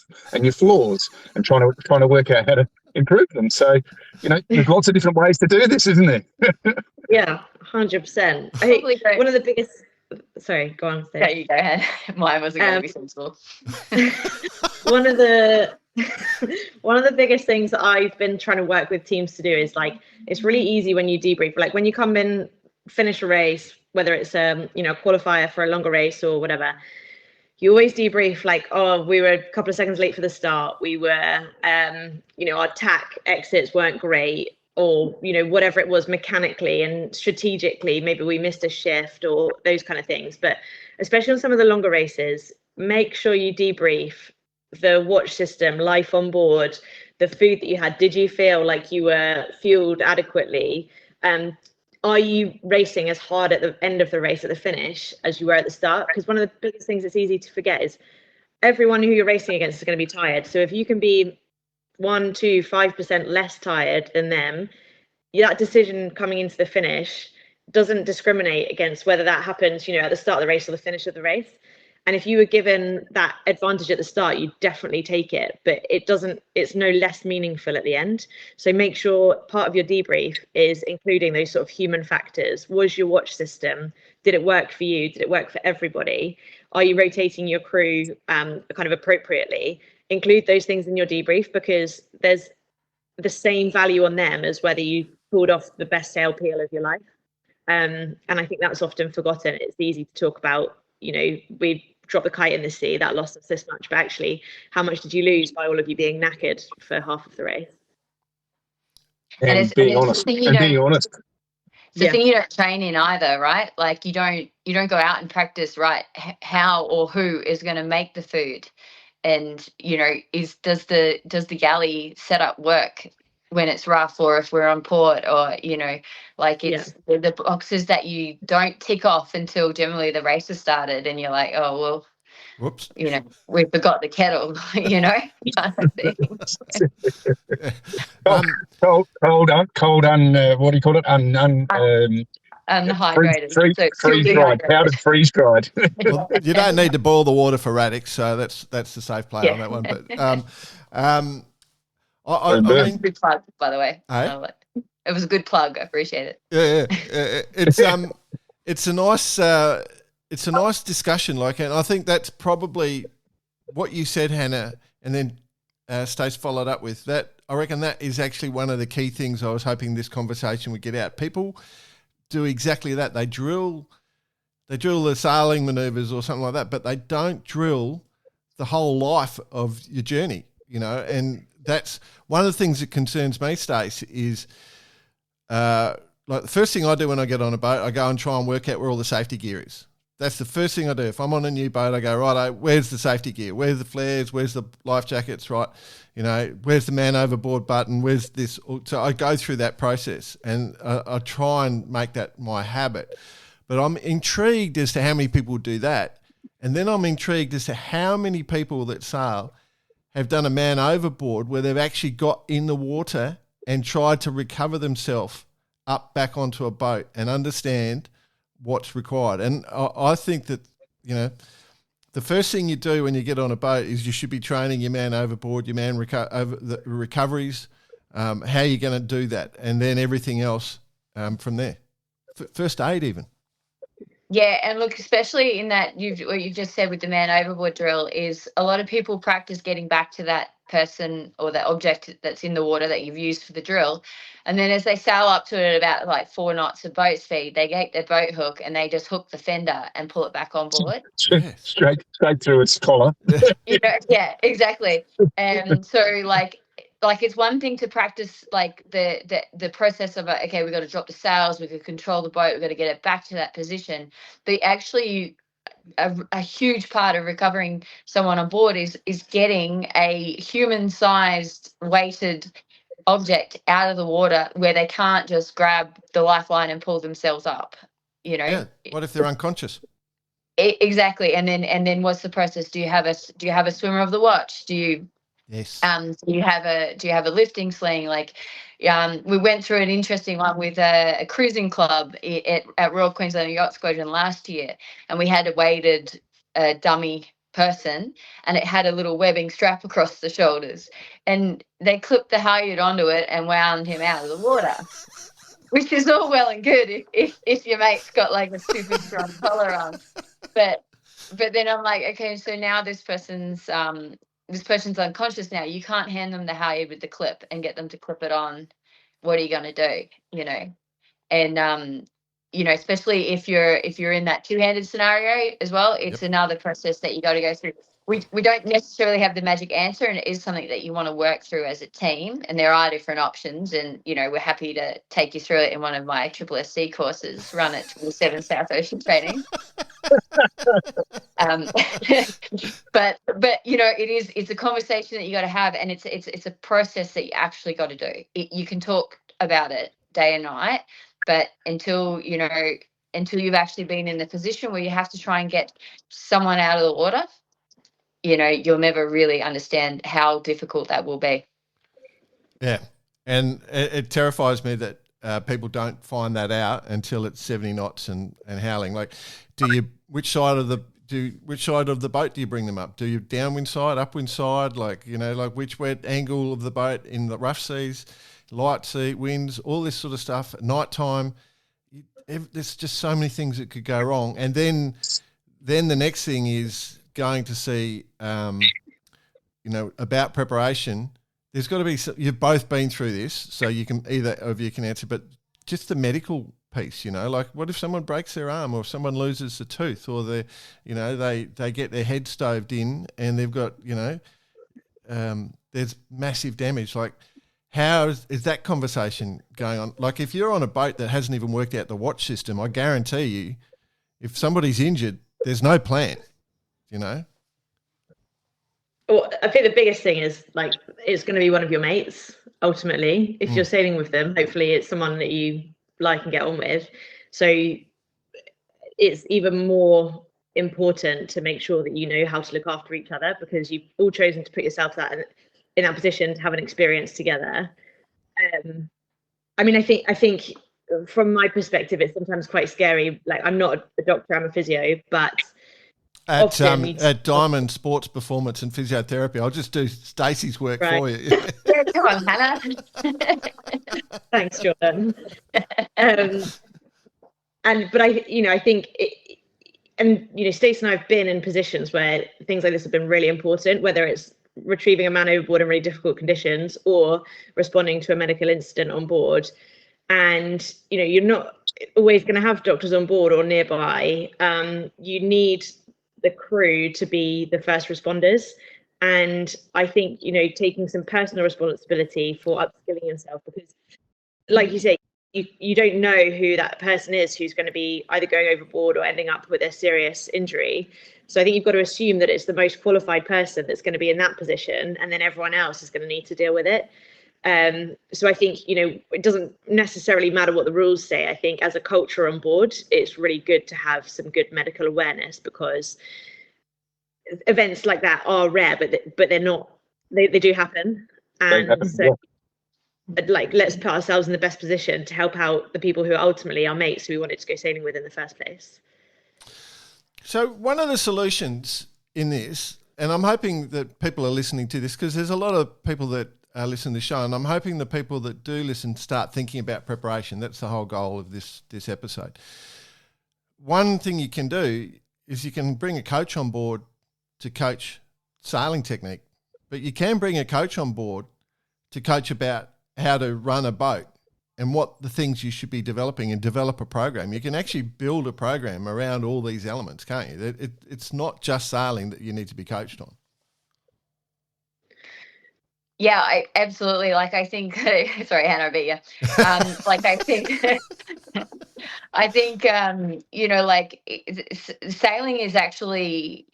flaws, and trying to work out how to improve them. So, there's lots of different ways to do this, isn't there? Yeah, 100%. One of the biggest. Sorry, go on. Yeah, you go ahead. Mine wasn't going to be sensible. One of the biggest things that I've been trying to work with teams to do is, like, it's really easy when you debrief. Like, when you come in, finish a race, whether it's qualifier for a longer race or whatever, you always debrief like, oh, we were a couple of seconds late for the start. We were, our tack exits weren't great. Or, whatever it was mechanically and strategically, maybe we missed a shift or those kind of things. But especially on some of the longer races, make sure you debrief the watch system, life on board, the food that you had. Did you feel like you were fueled adequately? Are you racing as hard at the end of the race, at the finish, as you were at the start? Because one of the biggest things that's easy to forget is everyone who you're racing against is going to be tired. So if you can be 1, 2, 5% less tired than them, that decision coming into the finish doesn't discriminate against whether that happens, at the start of the race or the finish of the race. And if you were given that advantage at the start, you'd definitely take it, but it's no less meaningful at the end. So make sure part of your debrief is including those sort of human factors. Was your watch system, did it work for you? Did it work for everybody? Are you rotating your crew kind of appropriately? Include those things in your debrief, because there's the same value on them as whether you pulled off the best sail peel of your life. And I think that's often forgotten. It's easy to talk about, we dropped the kite in the sea, that lost us this much, but actually, how much did you lose by all of you being knackered for half of the race? And being honest. It's the thing you don't train in either, right? Like you don't go out and practice, right? How or who is going to make the food, and does the galley setup work when it's rough, or if we're on port, or it's the boxes that you don't tick off until generally the race has started, and you're like, oh well, whoops, we forgot the kettle, kind of thing. What do you call it? Unhydrated. Freeze-dried. Powdered freeze-dried. Well, you don't need to boil the water for radix, so that's the safe play on that one. But I mean, good plug, by the way. Hey? It was a good plug. I appreciate it. Yeah. It's a nice discussion. And I think that's probably what you said, Hannah, and then Stace followed up with that. I reckon that is actually one of the key things I was hoping this conversation would get out. People do exactly that. They drill the sailing maneuvers or something like that, but they don't drill the whole life of your journey. And that's one of the things that concerns me, Stace, is like the first thing I do when I get on a boat, I go and try and work out where all the safety gear is. That's the first thing I do. If I'm on a new boat, I go, right, where's the safety gear? Where's the flares? Where's the life jackets, right? Where's the man overboard button? Where's this? So I go through that process, and I try and make that my habit. But I'm intrigued as to how many people do that. And then I'm intrigued as to how many people that sail have done a man overboard where they've actually got in the water and tried to recover themselves up back onto a boat and understand what's required. And I think that, the first thing you do when you get on a boat is you should be training your man overboard, your man over the recoveries, how you're going to do that, and then everything else from there. First aid even. Yeah, and look, especially in that what you've just said with the man overboard drill is a lot of people practice getting back to that person or that object that's in the water that you've used for the drill. And then as they sail up to it at about like 4 knots of boat speed, they get their boat hook and they just hook the fender and pull it back on board. Straight through its collar. Yeah, exactly. And so like it's one thing to practice like the process of okay, we've got to drop the sails, we've got to control the boat, we've got to get it back to that position. But actually a huge part of recovering someone on board is getting a human-sized weighted object out of the water where they can't just grab the lifeline and pull themselves up. Yeah. What if they're unconscious? Exactly. And then what's the process? Do you have a swimmer of the watch? Do you Yes. Do you have a lifting sling? Like, we went through an interesting one with a cruising club at Royal Queensland Yacht Squadron last year, and we had a weighted dummy person, and it had a little webbing strap across the shoulders, and they clipped the halyard onto it and wound him out of the water, which is all well and good if your mate's got like a super strong collar on, but then I'm like, okay, so now this person's unconscious now. You can't hand them the halyard with the clip and get them to clip it on. What are you going to do? And especially if you're in that two-handed scenario as well, it's another process that you got to go through. We don't necessarily have the magic answer, and it is something that you want to work through as a team. And there are different options, and we're happy to take you through it in one of my SSC courses run at 27 South Ocean Training. But it's a conversation that you got to have, and it's a process that you actually got to do. You can talk about it day and night, but until you've actually been in the position where you have to try and get someone out of the water, you'll never really understand how difficult that will be. Yeah, and it terrifies me that people don't find that out until it's 70 knots and howling. Like, which side of which side of the boat do you bring them up? Do you downwind side, upwind side, like which wet angle of the boat in the rough seas, light sea winds, all this sort of stuff. At night time, there's just so many things that could go wrong. And then the next thing is going to see, about preparation. There's got to be. You've both been through this, so you can either of you can answer. But just the medical piece, like what if someone breaks their arm, or if someone loses a tooth, or they get their head stoved in and they've got there's massive damage. Like, how is that conversation going on? Like, if you're on a boat that hasn't even worked out the watch system, I guarantee you, if somebody's injured, there's no plan. Well, I think the biggest thing is, like, it's going to be one of your mates, ultimately. If you're sailing with them, hopefully it's someone that you like and get on with. So it's even more important to make sure that you know how to look after each other, because you've all chosen to put yourself in that position to have an experience together. I think from my perspective, it's sometimes quite scary. Like, I'm not a doctor, I'm a physio, but at Diamond Sports Performance and Physiotherapy, I'll just do Stacey's work for you. Yeah, come on, Hannah. Thanks, Jordan. But I think Stacey and I have been in positions where things like this have been really important, whether it's retrieving a man overboard in really difficult conditions or responding to a medical incident on board. And you're not always going to have doctors on board or nearby. You need the crew to be the first responders. And I think, taking some personal responsibility for upskilling yourself, because like you say, you don't know who that person is who's going to be either going overboard or ending up with a serious injury. So I think you've got to assume that it's the most qualified person that's going to be in that position, and then everyone else is going to need to deal with it. So I think, it doesn't necessarily matter what the rules say. I think as a culture on board, it's really good to have some good medical awareness, because events like that are rare, but they're not, they do happen. And so let's put ourselves in the best position to help out the people who are ultimately our mates who we wanted to go sailing with in the first place. So one of the solutions in this, and I'm hoping that people are listening to this, because there's a lot of people that listen to the show, and I'm hoping the people that do listen start thinking about preparation. That's the whole goal of this episode. One thing you can do is you can bring a coach on board to coach sailing technique, but you can bring a coach on board to coach about how to run a boat and what the things you should be developing, and develop a program. You can actually build a program around all these elements, can't you? It's not just sailing that you need to be coached on. Yeah, I absolutely. Like, I think, sorry, Hannah, I beat you. I think, sailing is actually,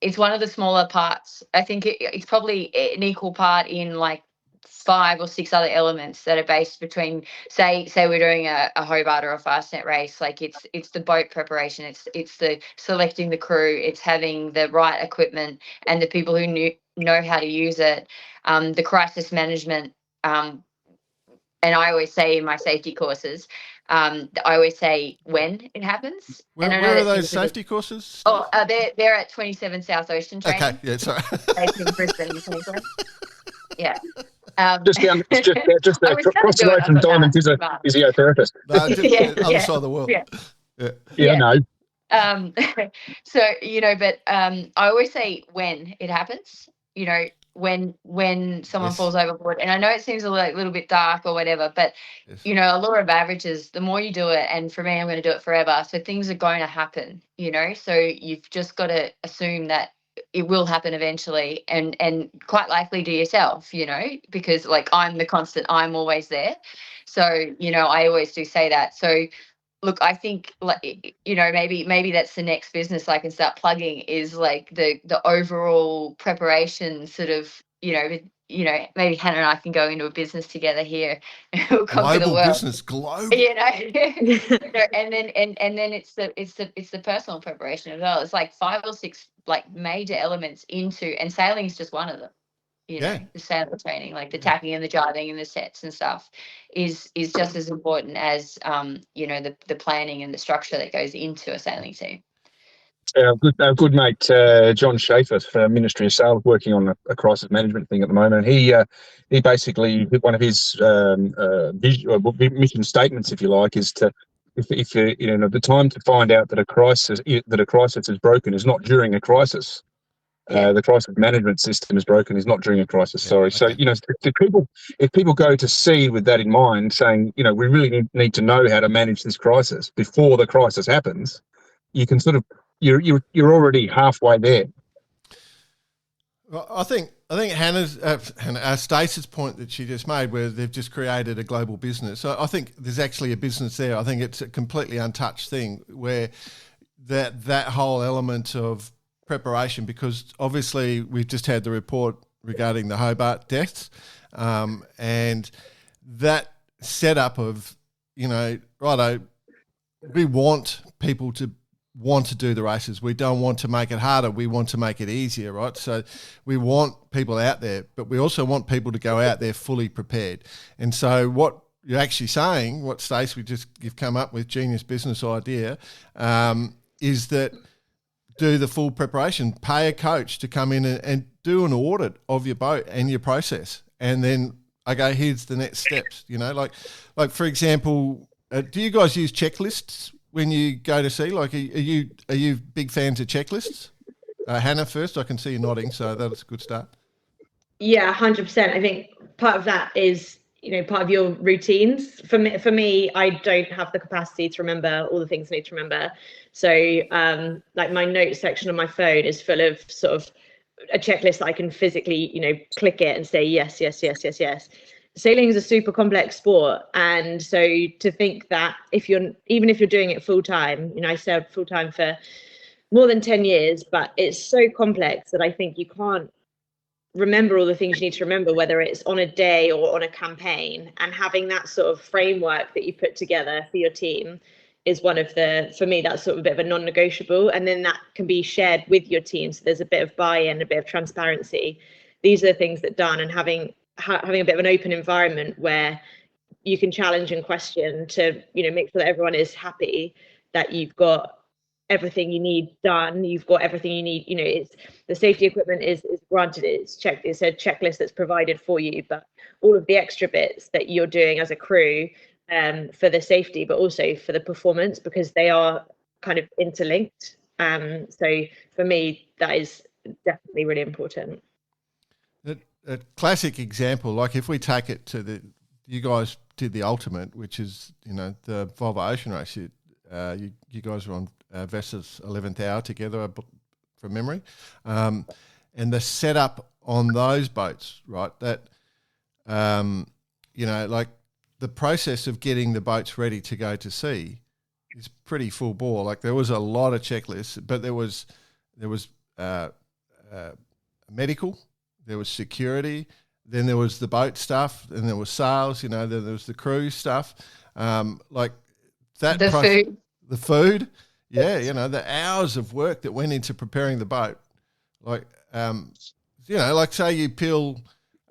it's one of the smaller parts. I think it's probably an equal part in like 5 or 6 other elements that are based between, say we're doing a Hobart or a Fastnet race. Like, it's the boat preparation, it's the selecting the crew, it's having the right equipment and the people who know how to use it, the crisis management. And I always say in my safety courses, I always say when it happens. Where are those safety courses? Oh, they're at 27 South Ocean training. Okay, yeah, sorry. Based in Brisbane, yeah. Just across the road from Diamond is a physiotherapist. No, other side of the world. Yeah. No. So, but I always say when it happens, when someone falls overboard. And I know it seems a little bit dark or whatever, but, a law of averages, the more you do it, and for me, I'm going to do it forever. So things are going to happen, so you've just got to assume that it will happen eventually, and quite likely to yourself, because like I'm the constant, I'm always there. So, I always do say that. So look, I think maybe that's the next business I can start plugging, is like the overall preparation sort of, maybe Hannah and I can go into a business together here. We'll conquer the world. Business, global. And then it's the personal preparation as well. It's like 5 or 6 like major elements into, and sailing is just one of them. The sailing training, like the tacking and the driving and the sets and stuff, is just as important as the planning and the structure that goes into a sailing team. Our good mate John Schaefer, Ministry of Sales, working on a crisis management thing at the moment. He basically, one of his mission statements, if you like, is to if the time to find out that a crisis is broken is not during a crisis. The crisis management system is broken is not during a crisis. Sorry. So, if people go to seed with that in mind, saying, we really need to know how to manage this crisis before the crisis happens, you can sort of, you're already halfway there. Well, I think Hannah's Stacey's point that she just made, where they've just created a global business. So I think there's actually a business there. I think it's a completely untouched thing, where that whole element of preparation, because obviously we've just had the report regarding the Hobart deaths, and that setup of, righto, we want people to want to do the races. We don't want to make it harder. We want to make it easier, right? So we want people out there, but we also want people to go out there fully prepared. And so what you're actually saying, what Stacey, you've come up with, genius business idea, is that do the full preparation, pay a coach to come in and do an audit of your boat and your process. And then, okay, here's the next steps, like for example, do you guys use checklists when you go to sea? Like, are you big fans of checklists? Hannah first, I can see you nodding, so that's a good start. Yeah, 100%. I think part of that is, part of your routines. For me, I don't have the capacity to remember all the things I need to remember. So, like my notes section on my phone is full of sort of a checklist that I can physically, click it and say yes, yes, yes, yes, yes. Sailing is a super complex sport, and so to think that even if you're doing it full time, I sailed full time for more than 10 years, but it's so complex that I think you can't remember all the things you need to remember, whether it's on a day or on a campaign. And having that sort of framework that you put together for your team is for me, that's sort of a bit of a non-negotiable. And then that can be shared with your team. So there's a bit of buy-in, a bit of transparency. These are the things that done, and having a bit of an open environment where you can challenge and question to, make sure that everyone is happy, that you've got everything you need done, you've got everything you need, it's the safety equipment is granted, it's a checklist that's provided for you, but all of the extra bits that you're doing as a crew, for the safety, but also for the performance, because they are kind of interlinked. So for me, that is definitely really important. A classic example, like if we take it to you guys did the ultimate, which is, the Volvo Ocean Race. You guys were on Vesta's 11th hour together, from memory. And the setup on those boats, right, that, like the process of getting the boats ready to go to sea is pretty full bore. Like there was a lot of checklists, but there was medical, there was security, then there was the boat stuff, and there was sales, then there was the crew stuff. Like that. Food. The food. Yeah, the hours of work that went into preparing the boat. Like, like say you peel,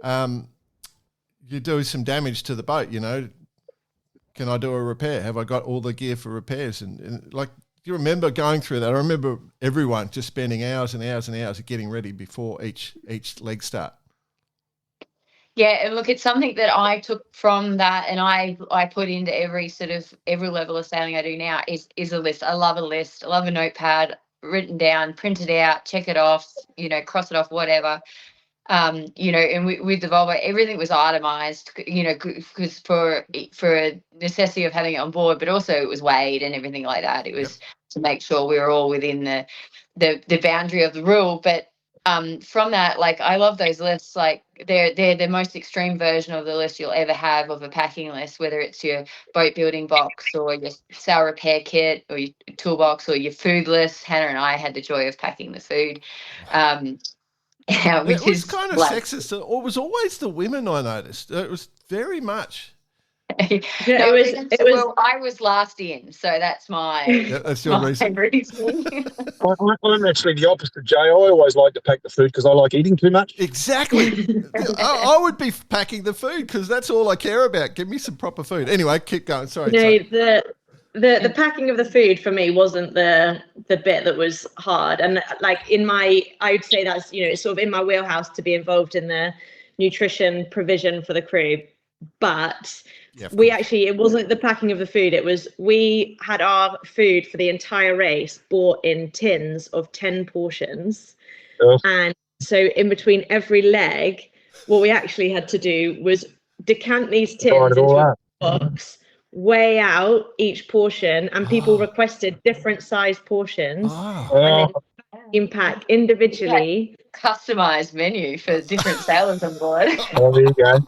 you do some damage to the boat, can I do a repair? Have I got all the gear for repairs? And like, do you remember going through that? I remember everyone just spending hours and hours and hours getting ready before each leg start. Yeah, and look, it's something that I took from that, and I put into every level of sailing I do now is a list. I love a list. I love a notepad, written down, print it out, check it off, cross it off, whatever. And with the Volvo, everything was itemized, because for a necessity of having it on board, but also it was weighed and everything like that. It was to make sure we were all within the boundary of the rule. But from that, like, I love those lists. Like they're the most extreme version of the list you'll ever have of a packing list, whether it's your boat building box or your sail repair kit or your toolbox or your food list. Hannah and I had the joy of packing the food. Yeah, which was kind of sexist. It was always the women, I noticed. It was very much. Well, I was last in, so that's that's your reason. I'm actually the opposite, Jay. I always like to pack the food because I like eating too much. Exactly. I would be packing the food because that's all I care about. Give me some proper food. Anyway, keep going. Sorry. the packing of the food for me wasn't the bit that was hard. And like I would say that's, you know, it's sort of in my wheelhouse to be involved in the nutrition provision for the crew. But it wasn't the packing of the food. It was, we had our food for the entire race bought in tins of 10 portions. Oh. And so in between every leg, what we actually had to do was decant these tins into a box, weigh out each portion, and people requested different sized portions. And then pack individually. Customized menu for different sailors on board. Oh, there you go.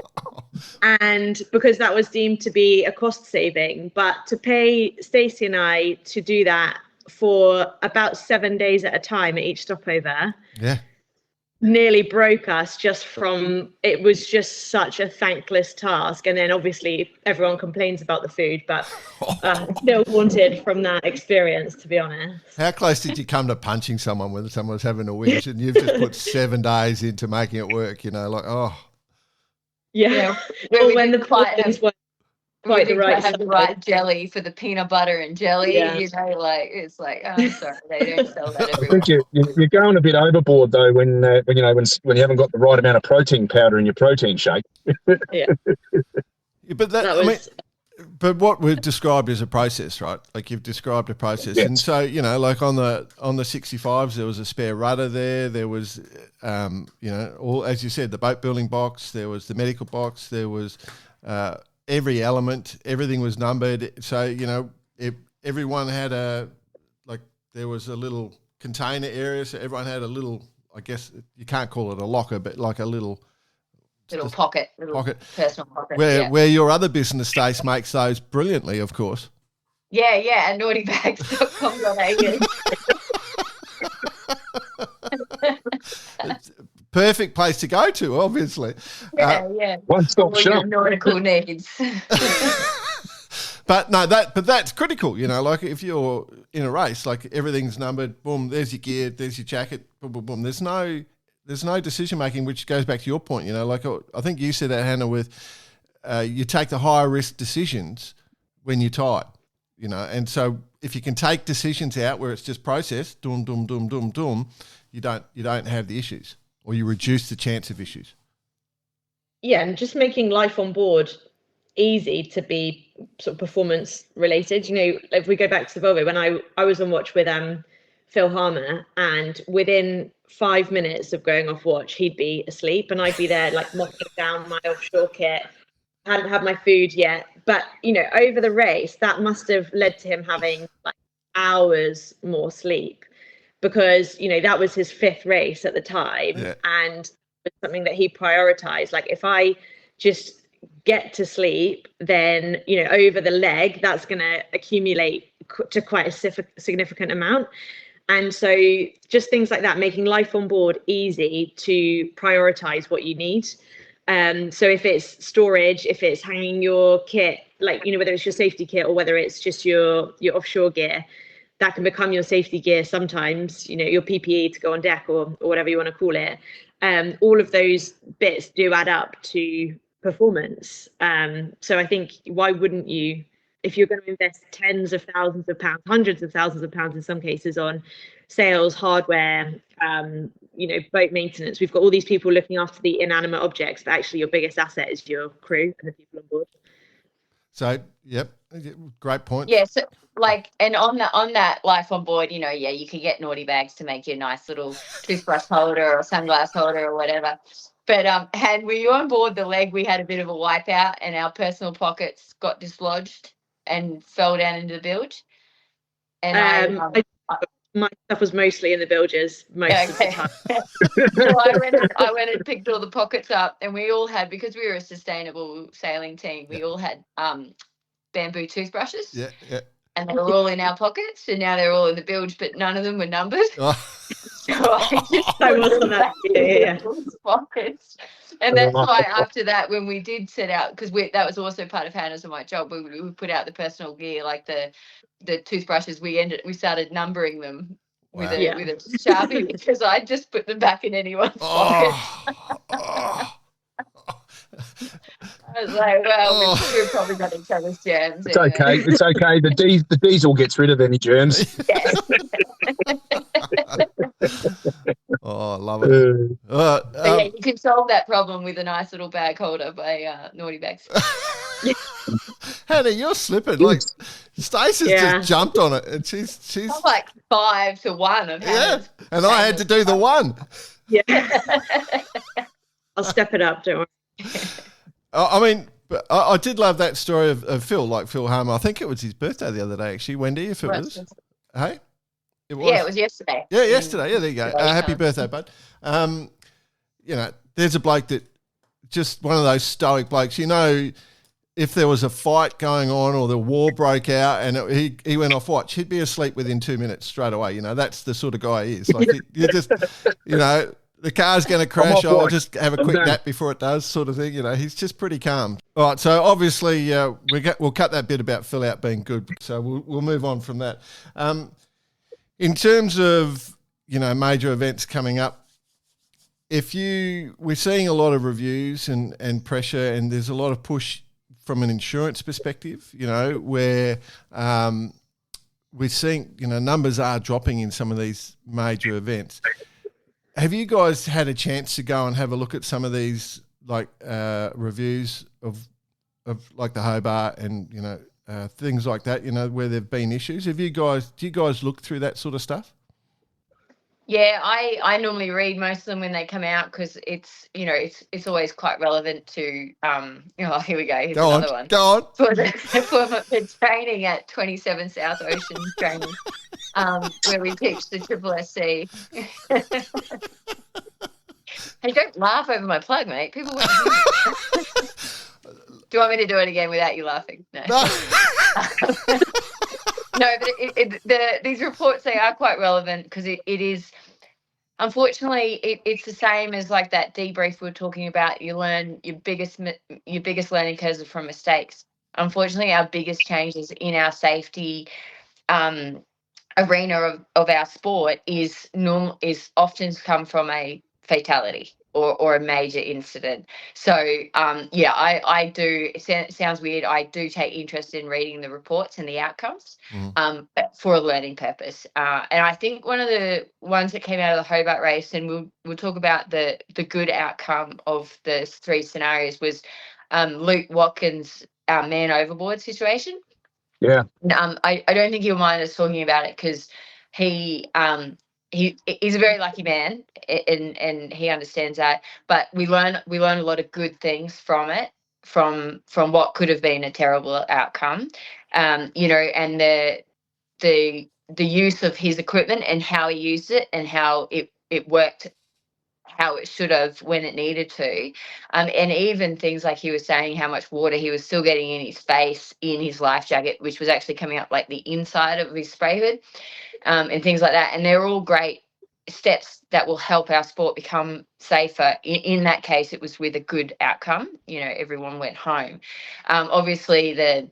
And because that was deemed to be a cost saving, but to pay Stacey and I to do that for about 7 days at a time at each stopover, nearly broke us just from, it was just such a thankless task. And then obviously everyone complains about the food, but still haunted from that experience, to be honest. How close did you come to punching someone when someone was having a whinge and you've just put 7 days into making it work, you know, like, oh. Yeah. Or when the portions were quite the right, have the right jelly for the peanut butter and jelly, you know, like it's like, oh, I'm sorry, they don't sell that everywhere. I think you're going a bit overboard though when you know when you haven't got the right amount of protein powder in your protein shake. Yeah, but that was. I mean, but what we've described is a process, right? Like you've described a process, and so you know, like on the 65s, there was a spare rudder there. There was, you know, all as you said, the boat building box. There was the medical box. There was. Every element, everything was numbered. So, you know, everyone had there was a little container area. So everyone had a little, I guess you can't call it a locker, but like a little pocket, personal pocket. Where your other business, Stace, makes those brilliantly, of course. Yeah, at naughtybags.com.au. Perfect place to go to, obviously. Yeah. One-stop shop. Your nautical needs. But that's critical, you know, like if you're in a race, like everything's numbered, boom, there's your gear, there's your jacket, boom, boom, boom. There's no decision making, which goes back to your point, you know, like I think you said that, Hannah, with you take the higher risk decisions when you're tired, you know, and so if you can take decisions out where it's just process, doom, you don't have the issues. Or you reduce the chance of issues. Yeah, and just making life on board easy to be sort of performance related. You know, if we go back to the Volvo, when I was on watch with Phil Harmer, and within 5 minutes of going off watch, he'd be asleep, and I'd be there like mopping down my offshore kit. Hadn't had my food yet, but you know, over the race, that must have led to him having like hours more sleep. Because, you know, that was his 5th race at the time, and it was something that he prioritized. Like, if I just get to sleep, then, you know, over the leg, that's going to accumulate to quite a significant amount. And so just things like that, making life on board easy to prioritize what you need. So if it's storage, if it's hanging your kit, like, you know, whether it's your safety kit or whether it's just your offshore gear, that can become your safety gear sometimes, you know, your PPE to go on deck or whatever you want to call it. All of those bits do add up to performance. So I think, why wouldn't you, if you're going to invest tens of thousands of pounds, hundreds of thousands of pounds in some cases on sales, hardware, you know, boat maintenance, we've got all these people looking after the inanimate objects, but actually your biggest asset is your crew and the people on board. So, yep, great point. Yeah, so like, and on that life on board, you know, you can get naughty bags to make your nice little toothbrush holder or sunglass holder or whatever. But and when you on board the leg, we had a bit of a wipeout, and our personal pockets got dislodged and fell down into the bilge. And my stuff was mostly in the bilges most of the time. So I went and picked all the pockets up, and we all had, because we were a sustainable sailing team, we all had bamboo toothbrushes. Yeah. And they were all in our pockets, and now they're all in the bilge, but none of them were numbered. So I just wasn't that pockets. And that's why after that, when we did set out, because that was also part of Hannah's and my job, we put out the personal gear, like the toothbrushes. We started numbering them with a Sharpie, because I just put them back in anyone's pocket. I was like, well, Oh. we've probably got each other's germs. It's anyway. okay. It's okay. The diesel gets rid of any germs. Yeah. Oh, I love it. But yeah, you can solve that problem with a nice little bag holder by Naughty Bags. Hannah, you're slipping. Like Stacey's just jumped on it, and she's I'm like 5-1 of Hannah's. and I had to do the one. Yeah. I'll step it up, don't worry. I mean, but I did love that story of Phil, like Phil Harmer. I think it was his birthday the other day, actually. Wendy, if it was. Hey? It was. Yeah, it was yesterday. Yeah, yesterday. Yeah, there you go. Happy birthday, bud. You know, there's a bloke that just one of those stoic blokes. You know, if there was a fight going on or the war broke out and he went off watch, he'd be asleep within 2 minutes straight away. You know, that's the sort of guy he is. Like, you just, you know, the car's going to crash. I'll just have a quick nap before it does, sort of thing. You know, he's just pretty calm. All right, so obviously we'll cut that bit about Phil out being good. So we'll move on from that. In terms of, you know, major events coming up, we're seeing a lot of reviews and pressure, and there's a lot of push from an insurance perspective, you know, where we're seeing, you know, numbers are dropping in some of these major events. Have you guys had a chance to go and have a look at some of these like reviews of like the Hobart and, you know, things like that, you know, where there've been issues? Do you guys look through that sort of stuff? Yeah, I normally read most of them when they come out because it's, you know, it's always quite relevant to oh, here we go. Here's another one. Go on. For the training at 27 South Ocean training, where we teach the Triple SC. Hey, don't laugh over my plug, mate. People won't hear. Do you want me to do it again without you laughing? No. No, but these reports, they are quite relevant because it is, unfortunately, it's the same as like that debrief we were talking about. You learn your biggest learning curves are from mistakes. Unfortunately, our biggest changes in our safety arena of our sport is often come from a fatality or a major incident. So yeah, I do, it sounds weird, I do take interest in reading the reports and the outcomes for a learning purpose. And I think one of the ones that came out of the Hobart race, and we'll talk about the good outcome of the three scenarios, was Luke Watkins' man overboard situation. Yeah. I don't think he'll mind us talking about it because he's a very lucky man, and he understands that. But we learn a lot of good things from it, from what could have been a terrible outcome, you know, and the use of his equipment and how he used it and how it worked, how it should have when it needed to, and even things like he was saying how much water he was still getting in his face in his life jacket, which was actually coming out like the inside of his spray hood, and things like that. And they're all great steps that will help our sport become safer. In that case, it was with a good outcome. You know, everyone went home. Obviously, the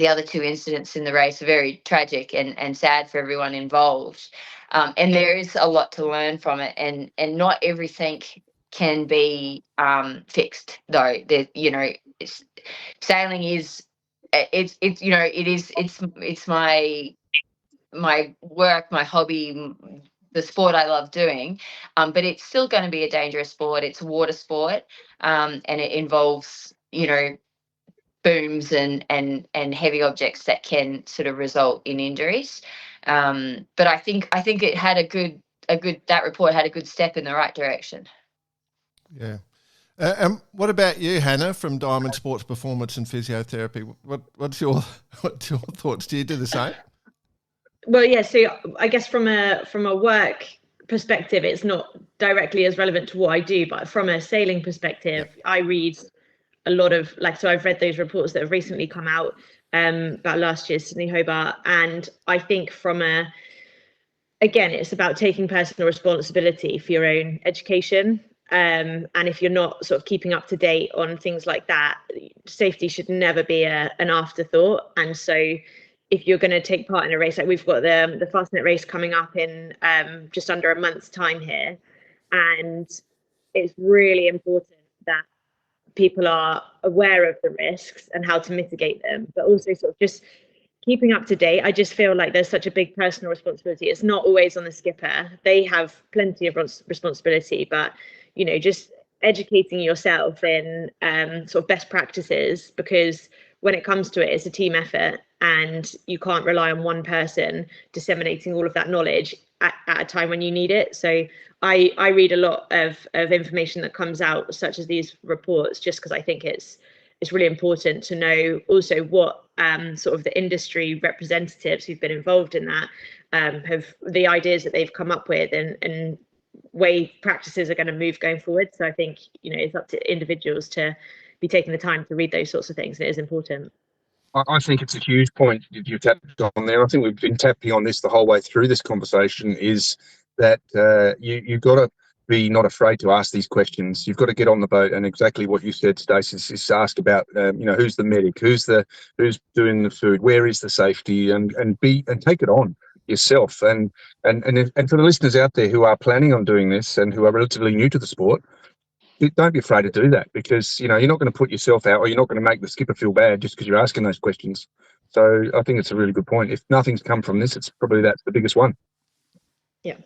other two incidents in the race are very tragic and sad for everyone involved. And there is a lot to learn from it, and not everything can be fixed, though. You know, sailing is you know, it's my work, my hobby, the sport I love doing, but it's still going to be a dangerous sport. It's a water sport, and it involves, you know, booms and heavy objects that can sort of result in injuries. But I think it had a good that report had a good step in the right direction. Yeah. And what about you, Hannah, from Diamond Sports Performance and Physiotherapy? What's your thoughts? Do you do the same? Well, yeah. So I guess from a work perspective, it's not directly as relevant to what I do, but from a sailing perspective, I read a lot of, like, so I've read those reports that have recently come out about last year's Sydney Hobart, and I think again, it's about taking personal responsibility for your own education. And if you're not sort of keeping up to date on things like that, safety should never be an afterthought. And so if you're going to take part in a race, like we've got the Fastnet race coming up in just under a month's time here, and it's really important that people are aware of the risks and how to mitigate them, but also sort of just keeping up to date. I just feel like there's such a big personal responsibility. It's not always on the skipper. They have plenty of responsibility, but just educating yourself in sort of best practices, because when it comes to it, it's a team effort, and you can't rely on one person disseminating all of that knowledge at a time when you need it. So I read a lot of information that comes out, such as these reports, just because I think it's really important to know also what sort of the industry representatives who've been involved in that have the ideas that they've come up with, and way practices are going to move going forward. So I think it's up to individuals to be taking the time to read those sorts of things, and it is important. I think it's a huge point you've tapped on there. I think we've been tapping on this the whole way through this conversation, is that you've got to be not afraid to ask these questions. You've got to get on the boat, and exactly what you said, Stacey, is ask about who's the medic, who's doing the food, where is the safety, and take it on yourself. And for the listeners out there who are planning on doing this and who are relatively new to the sport, don't be afraid to do that, because you're not going to put yourself out, or you're not going to make the skipper feel bad just because you're asking those questions. So I think it's a really good point. If nothing's come from this, it's probably that's the biggest one. Yeah.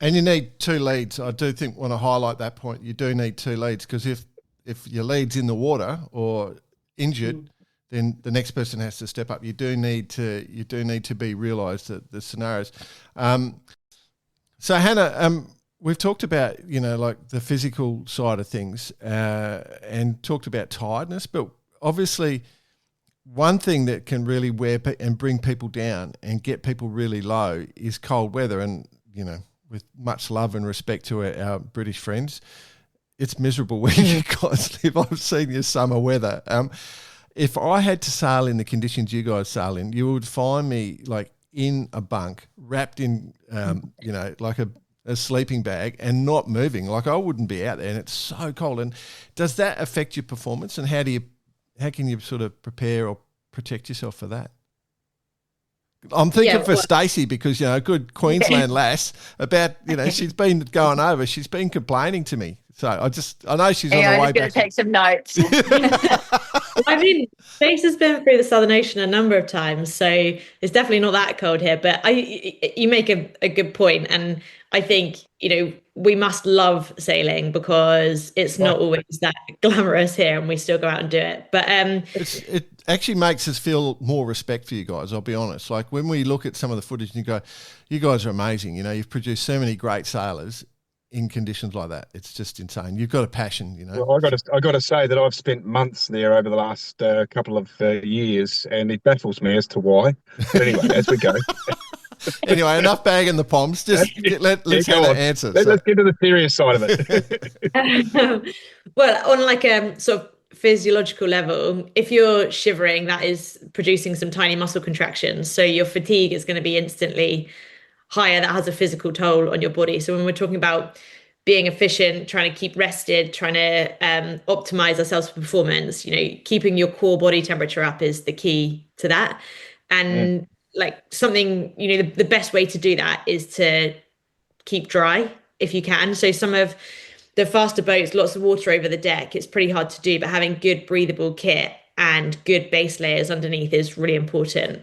And you need two leads. I do want to highlight that point. You do need two leads, because if your lead's in the water or injured, then the next person has to step up. You do need to be realised that the scenarios. So Hannah, we've talked about like the physical side of things and talked about tiredness, but obviously one thing that can really wear and bring people down and get people really low is cold weather. And with much love and respect to our British friends, it's miserable where you guys live. I've seen your summer weather. If I had to sail in the conditions you guys sail in, you would find me like in a bunk, wrapped in, like a sleeping bag, and not moving. Like I wouldn't be out there, and it's so cold. And does that affect your performance? And how can you sort of prepare or protect yourself for that? I'm thinking for Stacey, because a good Queensland lass about she's been going over. She's been complaining to me, so I know she's on the way back. Take some notes. I mean, Stacey has been through the Southern Ocean a number of times, so it's definitely not that cold here. But you make a good point, and I think we must love sailing, because it's not always that glamorous here, and we still go out and do it. But it actually makes us feel more respect for you guys, I'll be honest. Like when we look at some of the footage and you go, you guys are amazing. You've produced so many great sailors in conditions like that. It's just insane. You've got a passion, Well, I got to say that I've spent months there over the last couple of years, and it baffles me as to why. But anyway, as we go. Anyway, enough bagging the poms. Just let's have an answer. Let's get to the serious side of it. Well, on like a sort of physiological level, if you're shivering, that is producing some tiny muscle contractions. So your fatigue is going to be instantly higher. That has a physical toll on your body. So when we're talking about being efficient, trying to keep rested, trying to optimize ourselves for performance, keeping your core body temperature up is the key to that. And like something, the best way to do that is to keep dry if you can. So some of the faster boats, lots of water over the deck, it's pretty hard to do, but having good breathable kit and good base layers underneath is really important.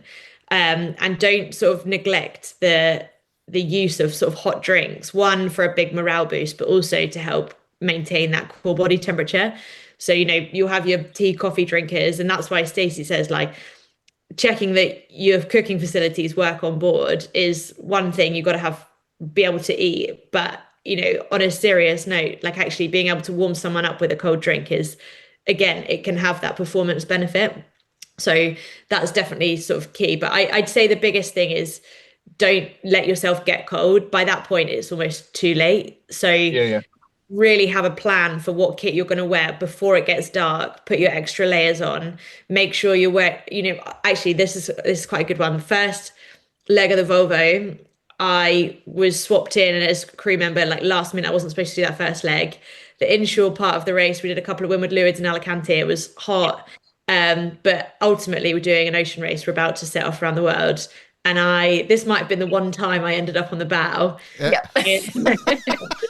And don't sort of neglect the use of sort of hot drinks, one for a big morale boost, but also to help maintain that core body temperature. So, you'll have your tea, coffee drinkers, and that's why Stacey says like checking that your cooking facilities work on board is one thing. You've got to be able to eat, but on a serious note, like actually being able to warm someone up with a cold drink is, again, it can have that performance benefit. So that's definitely sort of key. But I'd say the biggest thing is don't let yourself get cold. By that point, it's almost too late. So really have a plan for what kit you're going to wear before it gets dark. Put your extra layers on. Make sure you wear, actually, this is quite a good one. The first leg of the Volvo, I was swapped in as crew member, like last minute. I wasn't supposed to do that first leg. The inshore part of the race, we did a couple of windward lewards in Alicante. It was hot. But ultimately we're doing an ocean race. We're about to set off around the world. And this might have been the one time I ended up on the bow. Yeah.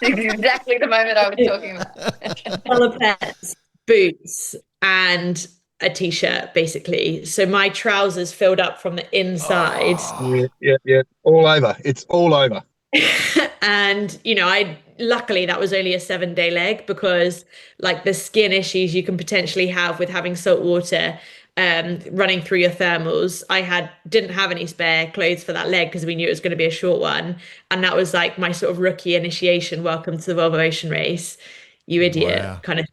Exactly the moment I was talking about. Full of pets. boots and a t-shirt basically. So my trousers filled up from the inside. Yeah. All over. It's all over. And I luckily that was only a 7-day leg, because like the skin issues you can potentially have with having salt water running through your thermals. Didn't have any spare clothes for that leg because we knew it was going to be a short one, and that was like my sort of rookie initiation. Welcome to the Volvo Ocean Race, you idiot. Wow. Kind of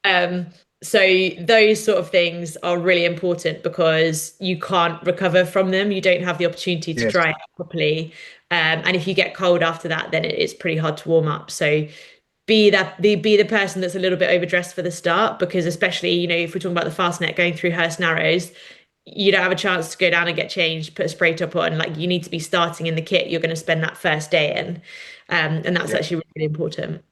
thing. So those sort of things are really important because you can't recover from them. You don't have the opportunity to dry out properly. And if you get cold after that, then it's pretty hard to warm up. So be the person that's a little bit overdressed for the start, because especially, if we're talking about the Fastnet going through Hurst Narrows, you don't have a chance to go down and get changed, put a spray top on. Like, you need to be starting in the kit you're going to spend that first day in. And that's actually really important.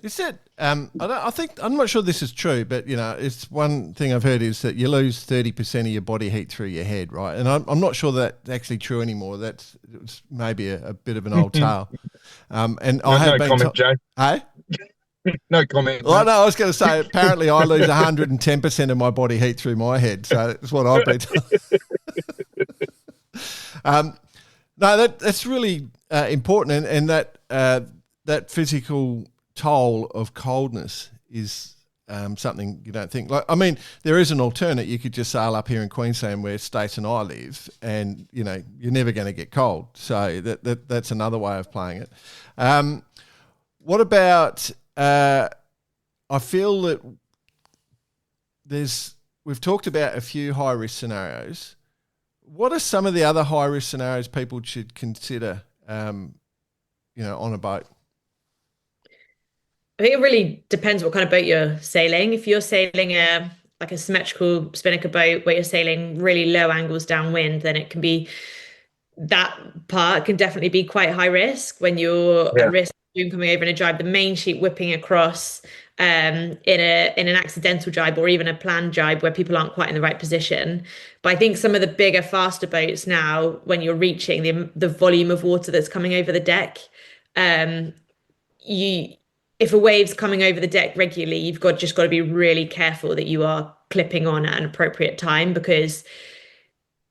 Is it? I'm not sure this is true, but it's one thing I've heard is that you lose 30% of your body heat through your head, right? And I'm not sure that's actually true anymore. It's maybe a bit of an old tale. And I have been comment, Joe. Hey? No comment. Well, no, I was going to say apparently I lose 110% of my body heat through my head, so that's what I've been told. No, that's really important, and that physical toll of coldness is something you don't think. Like, I mean, there is an alternate. You could just sail up here in Queensland where Stace and I live, and you're never going to get cold. So that's another way of playing it. What about? I feel that we've talked about a few high risk scenarios. What are some of the other high risk scenarios people should consider? On a boat. I think it really depends what kind of boat you're sailing. If you're sailing like a symmetrical spinnaker boat where you're sailing really low angles downwind, then it can be, that part can definitely be quite high risk when you're at risk of coming over in a jibe, the main sheet whipping across in an accidental jibe or even a planned jibe where people aren't quite in the right position. But I think some of the bigger, faster boats now, when you're reaching the volume of water that's coming over the deck, if a wave's coming over the deck regularly, you've just got to be really careful that you are clipping on at an appropriate time, because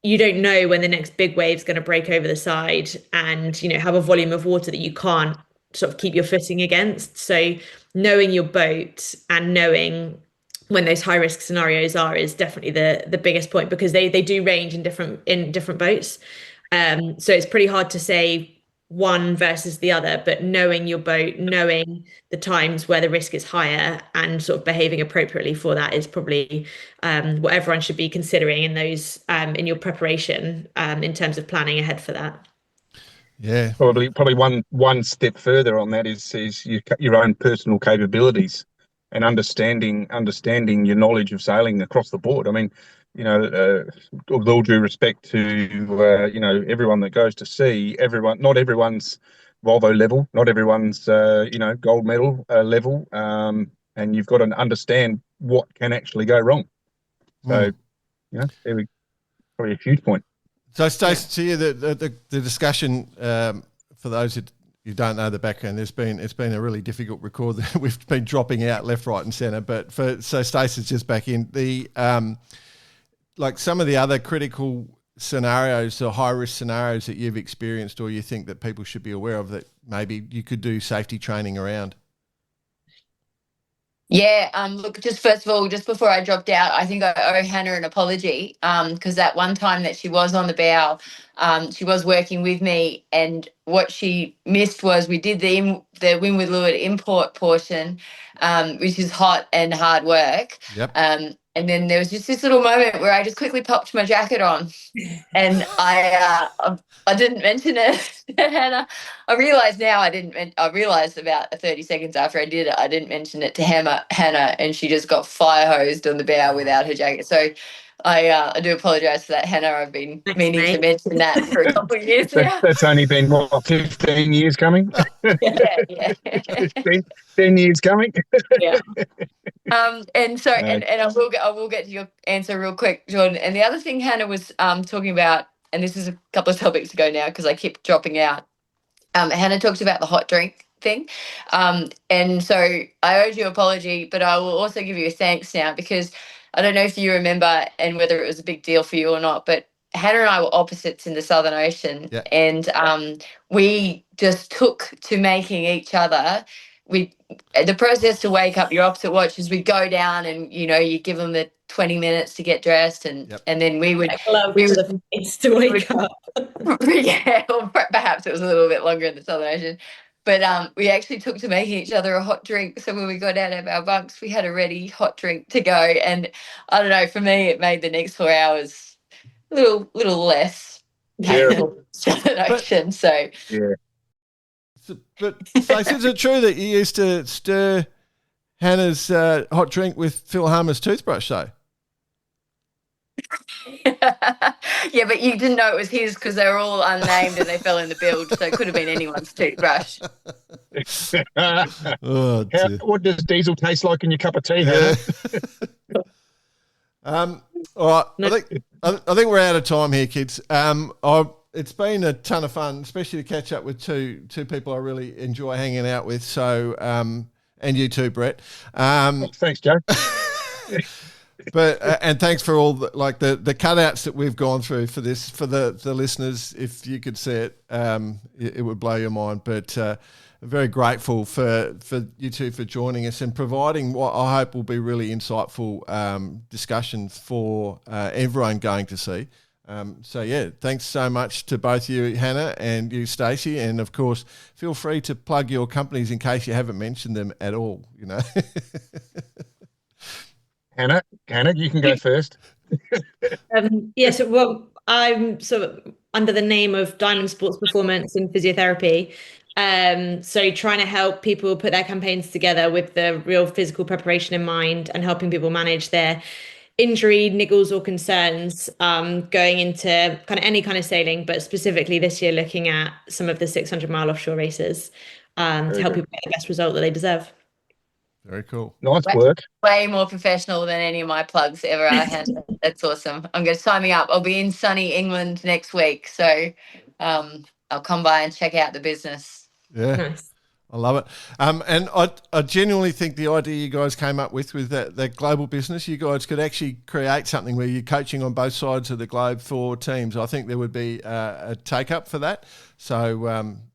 you don't know when the next big wave's going to break over the side and have a volume of water that you can't sort of keep your footing against. So knowing your boat and knowing when those high risk scenarios are is definitely the biggest point, because they do range in different boats. So it's pretty hard to say one versus the other, but knowing your boat, knowing the times where the risk is higher and sort of behaving appropriately for that is probably what everyone should be considering in those in your preparation in terms of planning ahead for that. Yeah, probably one step further on that is your own personal capabilities and understanding your knowledge of sailing across the board. I mean, with all due respect to everyone that goes to sea, not everyone's Volvo level, not everyone's gold medal level, and you've got to understand what can actually go wrong. So, probably a huge point. So, Stacey, to you, the discussion for those who don't know the background, it's been a really difficult record. We've been dropping out left, right, and centre. But so Stacey's just back in the like some of the other critical scenarios or high risk scenarios that you've experienced or you think that people should be aware of that maybe you could do safety training around. Yeah, look, just first of all, just before I dropped out, I think I owe Hannah an apology because that one time that she was on the bow, she was working with me, and what she missed was we did the windward leeward import portion, which is hot and hard work. Yep. And then there was just this little moment where I just quickly popped my jacket on, and I didn't mention it to Hannah. I realised now I realised about 30 seconds after I did it, I didn't mention it to Hannah, and she just got fire hosed on the bow without her jacket. So I do apologise for that, Hannah. I've been meaning to mention that for a couple of years now. That's only been, 15 years coming? Yeah. 10 years coming? Yeah. And so, and I will get to your answer real quick, Jordan. And the other thing Hannah was talking about, and this is a couple of topics ago now because I keep dropping out. Hannah talked about the hot drink thing. And so I owed you an apology, but I will also give you a thanks now, because I don't know if you remember and whether it was a big deal for you or not, but Hannah and I were opposites in the Southern Ocean, Yeah. and we just took to making each other. The process to wake up your opposite watches, we'd go down and, you give them the 20 minutes to get dressed, and then we would Glove to the face to wake up. yeah, or perhaps it was a little bit longer in the Southern Ocean. But we actually took to making each other a hot drink. So when we got out of our bunks, we had a ready hot drink to go. And I don't know, for me, it made the next 4 hours a little less painful. Southern Ocean. So Yeah. But Stacey, is it true that you used to stir Hannah's hot drink with Phil Harmer's toothbrush, though? yeah, but you didn't know it was his because they were all unnamed and they fell in the bilge, so it could have been anyone's toothbrush. Oh, dear. What does diesel taste like in your cup of tea, Hannah? All right, I think we're out of time here, kids. It's been a ton of fun, especially to catch up with two people I really enjoy hanging out with. So, and you too, Brett. Thanks, Joe. But and thanks for all the cutouts that we've gone through for this, for the listeners. If you could see it, it would blow your mind. But very grateful for you two for joining us and providing what I hope will be really insightful discussion for everyone going to see. So yeah, thanks so much to both you, Hannah, and you, Stacey, and of course, feel free to plug your companies in case you haven't mentioned them at all. Hannah, you can go first. Yes, well, I'm sort of under the name of Diamond Sports Performance and Physiotherapy. So trying to help people put their campaigns together with the real physical preparation in mind and helping people manage their injury, niggles or concerns going into kind of any kind of sailing, but specifically this year looking at some of the 600-mile offshore races to help people get the best result that they deserve. Very cool. Nice work. Way more professional than any of my plugs ever are. That's awesome. I'm going to sign me up. I'll be in sunny England next week, so I'll come by and check out the business. Yeah. Nice. I love it. And I genuinely think the idea you guys came up with that global business, you guys could actually create something where you're coaching on both sides of the globe for teams. I think there would be a take-up for that. So,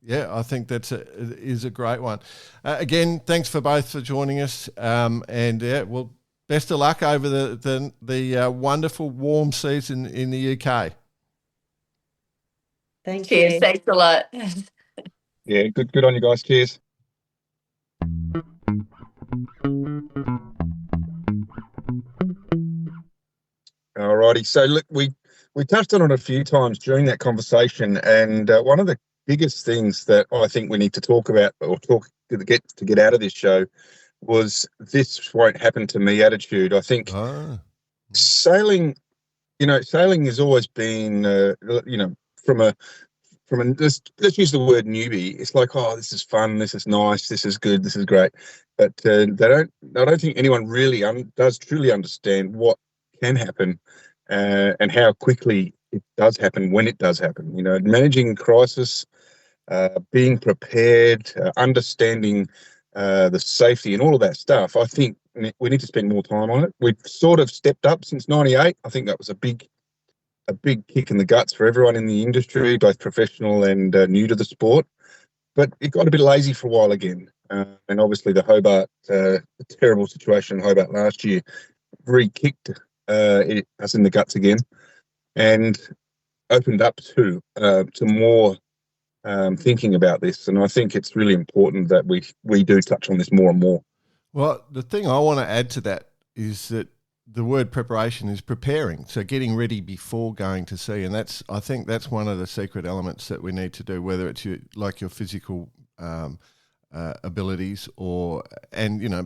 I think is a great one. Again, thanks for both for joining us. Well, best of luck over the wonderful warm season in the UK. Thank Cheers. you. Thanks a lot. Yeah, good on you guys. Cheers. Alrighty, so look, we touched on it a few times during that conversation, and one of the biggest things that I think we need to talk about or to get out of this show was this won't happen to me attitude. I think sailing has always been from a let's use the word newbie. It's like, oh, this is fun, this is nice, this is good, this is great, but I don't think anyone really does truly understand what can happen and how quickly it does happen when it does happen. Managing crisis, being prepared, understanding the safety and all of that stuff. I think we need to spend more time on it. We've sort of stepped up since '98. I think that was a big kick in the guts for everyone in the industry, both professional and new to the sport. But it got a bit lazy for a while again. And obviously the Hobart, the terrible situation in Hobart last year, re-kicked us in the guts again and opened up to more thinking about this. And I think it's really important that we do touch on this more and more. Well, the thing I want to add to that is that the word preparation is preparing, so getting ready before going to sea, and I think that's one of the secret elements that we need to do. Whether it's your physical abilities, when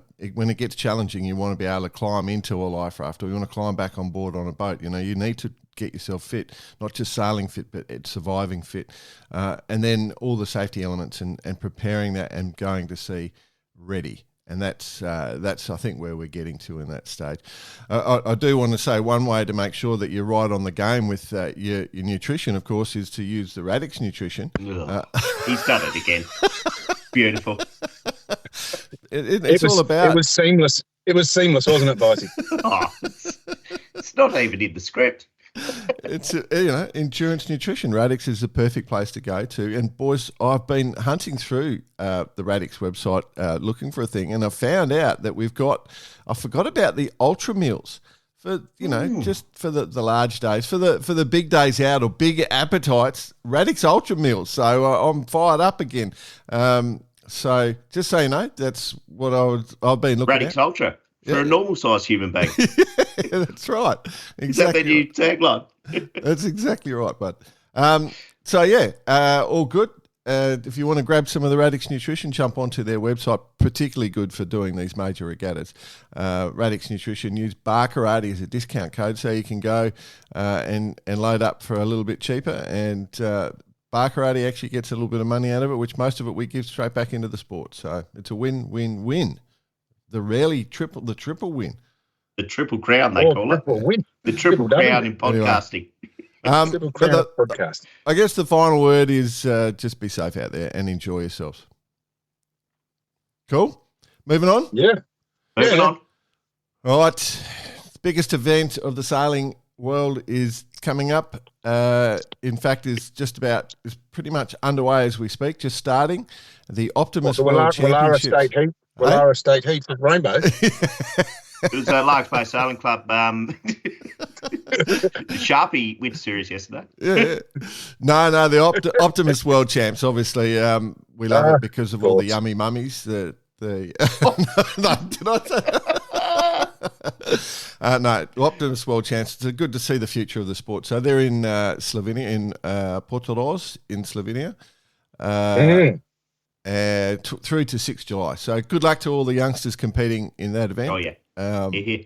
it gets challenging, you want to be able to climb into a life raft, or you want to climb back on board on a boat. You need to get yourself fit, not just sailing fit, but surviving fit, and then all the safety elements and preparing that and going to sea ready. And that's I think where we're getting to in that stage. I do want to say one way to make sure that you're right on the game with your nutrition, of course, is to use the Radix nutrition. He's done it again. Beautiful. It's all about. It was seamless. It was seamless, wasn't it, Vicey? Oh, it's not even in the script. It's endurance nutrition. Radix is the perfect place to go to. And boys, I've been hunting through the Radix website looking for a thing, and I found out that I forgot about the ultra meals for just for the large days, for the big days out or big appetites. Radix ultra meals. So I'm fired up again. So just so you know, that's what I've been looking Radix at. Ultra for a normal sized human being. Yeah, that's right. Exactly. Is that the new tagline? That's exactly right, bud. All good. If you want to grab some of the Radix Nutrition, jump onto their website. Particularly good for doing these major regattas. Radix Nutrition, use Barkarati as a discount code, so you can go and load up for a little bit cheaper. And Barkarati actually gets a little bit of money out of it, which most of it we give straight back into the sport. So it's a win-win-win. The triple win. The triple crown, they call it. Win. The triple crown in podcasting. Triple crown podcast. I guess the final word is just be safe out there and enjoy yourselves. Cool. Moving on? Yeah. Moving on. All right. The biggest event of the sailing world is coming up. In fact, is pretty much underway as we speak, just starting. The Optimus World Championship. Wallara State Heats with Rainbow. It was Larks Bay Sailing Club. Sharpie Winter Series yesterday. Yeah. No, the Optimus World Champs. Obviously, we love it because of all the yummy mummies. No, did I say? No, Optimus World Champs. It's good to see the future of the sport. So they're in Slovenia, in Portorož in Slovenia. Through to 6 July. So good luck to all the youngsters competing in that event. Oh, yeah.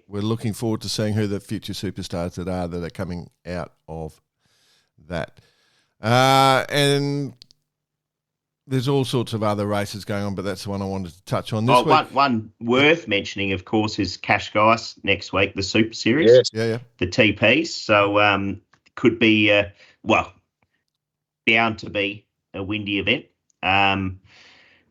We're looking forward to seeing who the future superstars that are coming out of that. And there's all sorts of other races going on, but that's the one I wanted to touch on this week. One worth mentioning, of course, is Cash Guys next week, the Super Series. Yes. Yeah. The TPs. So could be, bound to be a windy event.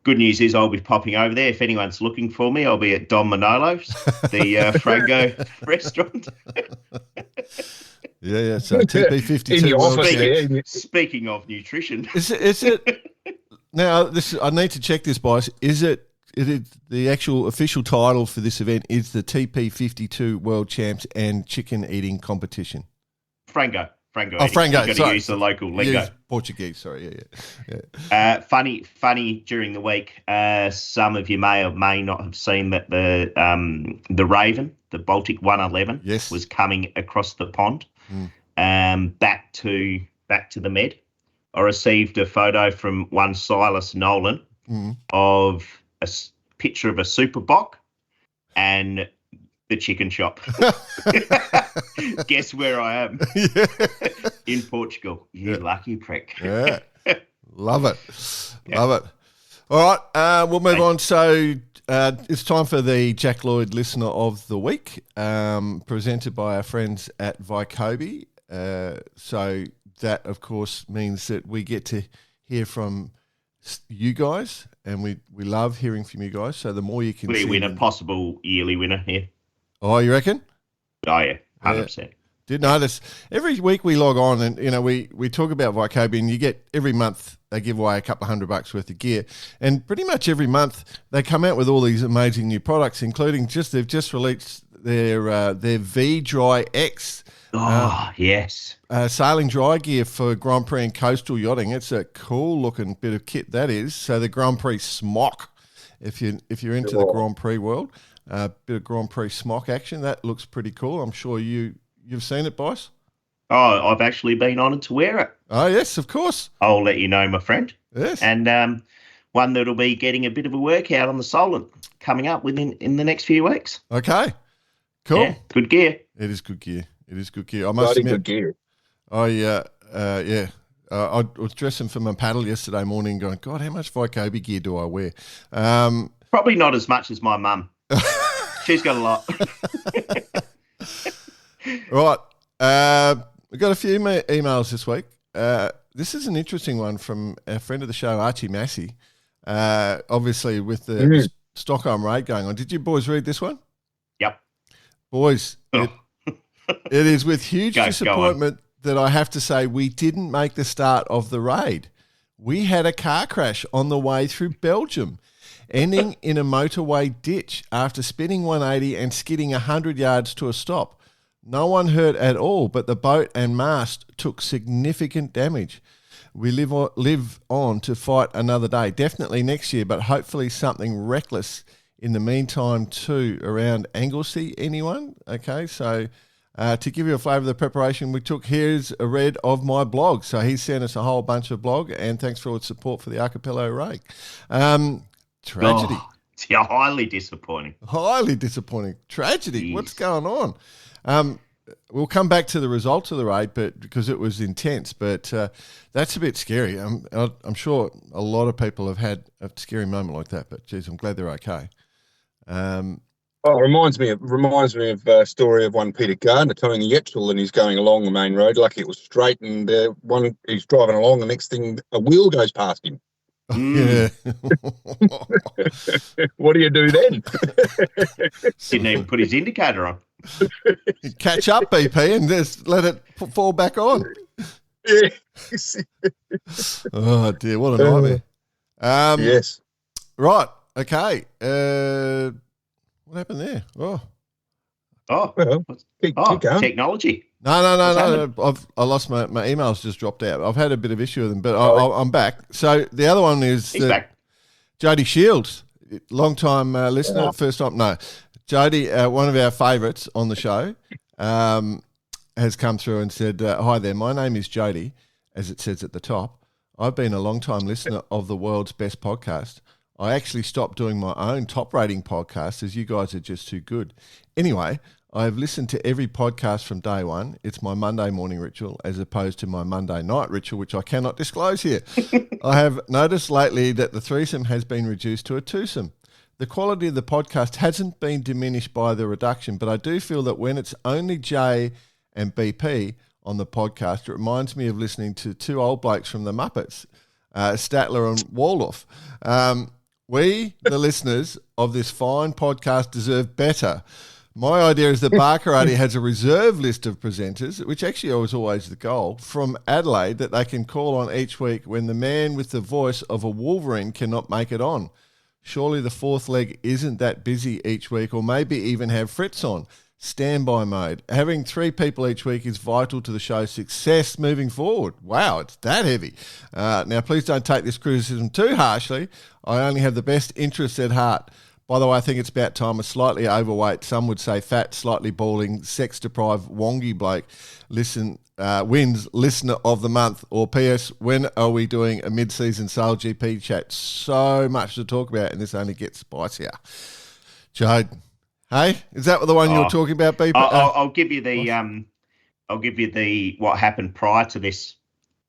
Good news is I'll be popping over there. If anyone's looking for me, I'll be at Don Manolo's, the Frango restaurant. Yeah. So TP52 World Champ. Speaking of nutrition, Is it now? I need to check this, boys. Is it the actual official title for this event is the TP52 World Champs and Chicken Eating Competition? Frango. Oh, Frango. You've got to use the local lingo. Yes, Portuguese. Sorry. Yeah. Funny during the week. Some of you may or may not have seen that the Raven, the Baltic 111, was coming across the pond, back to the Med. I received a photo from one Silas Nolan of a picture of a super bock and the chicken shop. Guess where I am? In Portugal. You lucky prick. Yeah. Love it. Love it. All right, we'll move on. So it's time for the Jack Lloyd Listener of the Week, presented by our friends at Vycobi. So that, of course, means that we get to hear from you guys, and we love hearing from you guys. So the more you can we win a possible yearly winner here. Oh, you reckon? Oh, yeah, 100%. Did notice every week we log on and, we talk about Vycobi, and you get every month they give away a couple of $100 worth of gear. And pretty much every month they come out with all these amazing new products, including they've just released their V-Dry X. Yes. Sailing dry gear for Grand Prix and coastal yachting. It's a cool looking bit of kit, that is. So the Grand Prix smock, if you're into the Grand Prix world. Bit of Grand Prix smock action. That looks pretty cool. I'm sure you've seen it, boss. Oh, I've actually been honoured to wear it. Oh, yes, of course. I'll let you know, my friend. Yes. And one that'll be getting a bit of a workout on the Solent coming up in the next few weeks. Okay. Cool. Yeah, good gear. It is good gear. I must admit. Good gear. I was dressing for my paddle yesterday morning going, God, how much Vycobi gear do I wear? Probably not as much as my mum. She's got a lot. Right. We've got a few emails this week. This is an interesting one from a friend of the show, Archie Massey. obviously with the Stockholm raid going on. Did you boys read this one? Yep. Boys, Oh. it is with huge Go disappointment that I have to say we didn't make the start of the raid. We had a car crash on the way through Belgium, ending in a motorway ditch after spinning 180 and skidding 100 yards to a stop. No one hurt at all, but the boat and mast took significant damage. We live on to fight another day, definitely next year, but hopefully something reckless in the meantime too around Anglesey. Anyone? Okay, so to give you a flavour of the preparation we took, here's a read of my blog. So he sent us a whole bunch of blog, and thanks for all the support for the Archipelago Rake. Tragedy. Oh, it's highly disappointing. Highly disappointing. Tragedy. Jeez. What's going on? We'll come back to the results of the raid, but because it was intense. But that's a bit scary. I'm sure a lot of people have had a scary moment like that. But geez, I'm glad they're okay. It reminds me of a story of one Peter Gardner towing the Yetchel, and he's going along the main road like it was straight, and he's driving along. The next thing, a wheel goes past him. Yeah. What do you do then? Didn't even put his indicator on. Catch up, BP, and just let it fall back on. Yeah. Oh dear, what a nightmare. Yes. Right. Okay. What happened there? Well, keep going. Technology. No. I lost my emails. Just dropped out. I've had a bit of issue with them, but I'm back. So the other one is He's back. Jody Shields, long time listener, first time. No, Jody, one of our favourites on the show, has come through and said, "Hi there, my name is Jody, as it says at the top. I've been a long time listener of the world's best podcast. I actually stopped doing my own top rating podcast as you guys are just too good. Anyway, I have listened to every podcast from day one. It's my Monday morning ritual as opposed to my Monday night ritual, which I cannot disclose here. I have noticed lately that the threesome has been reduced to a twosome. The quality of the podcast hasn't been diminished by the reduction, but I do feel that when it's only Jay and BP on the podcast, it reminds me of listening to two old blokes from the Muppets, Statler and Waldorf. We, the listeners of this fine podcast, deserve better. My idea is that Barkarati has a reserve list of presenters, which actually was always the goal, from Adelaide that they can call on each week when the man with the voice of a Wolverine cannot make it on. Surely the fourth leg isn't that busy each week, or maybe even have Fritz on. Standby mode. Having three people each week is vital to the show's success moving forward. Wow, it's that heavy. Now, please don't take this criticism too harshly. I only have the best interests at heart. By the way, I think it's about time a slightly overweight, some would say fat, slightly balding, sex-deprived wongy bloke wins Listener of the Month. Or PS, when are we doing a mid-season Sale GP chat? So much to talk about, and this only gets spicier. Jade, hey, is that the one you were talking about, BP? I'll give you the what happened prior to this.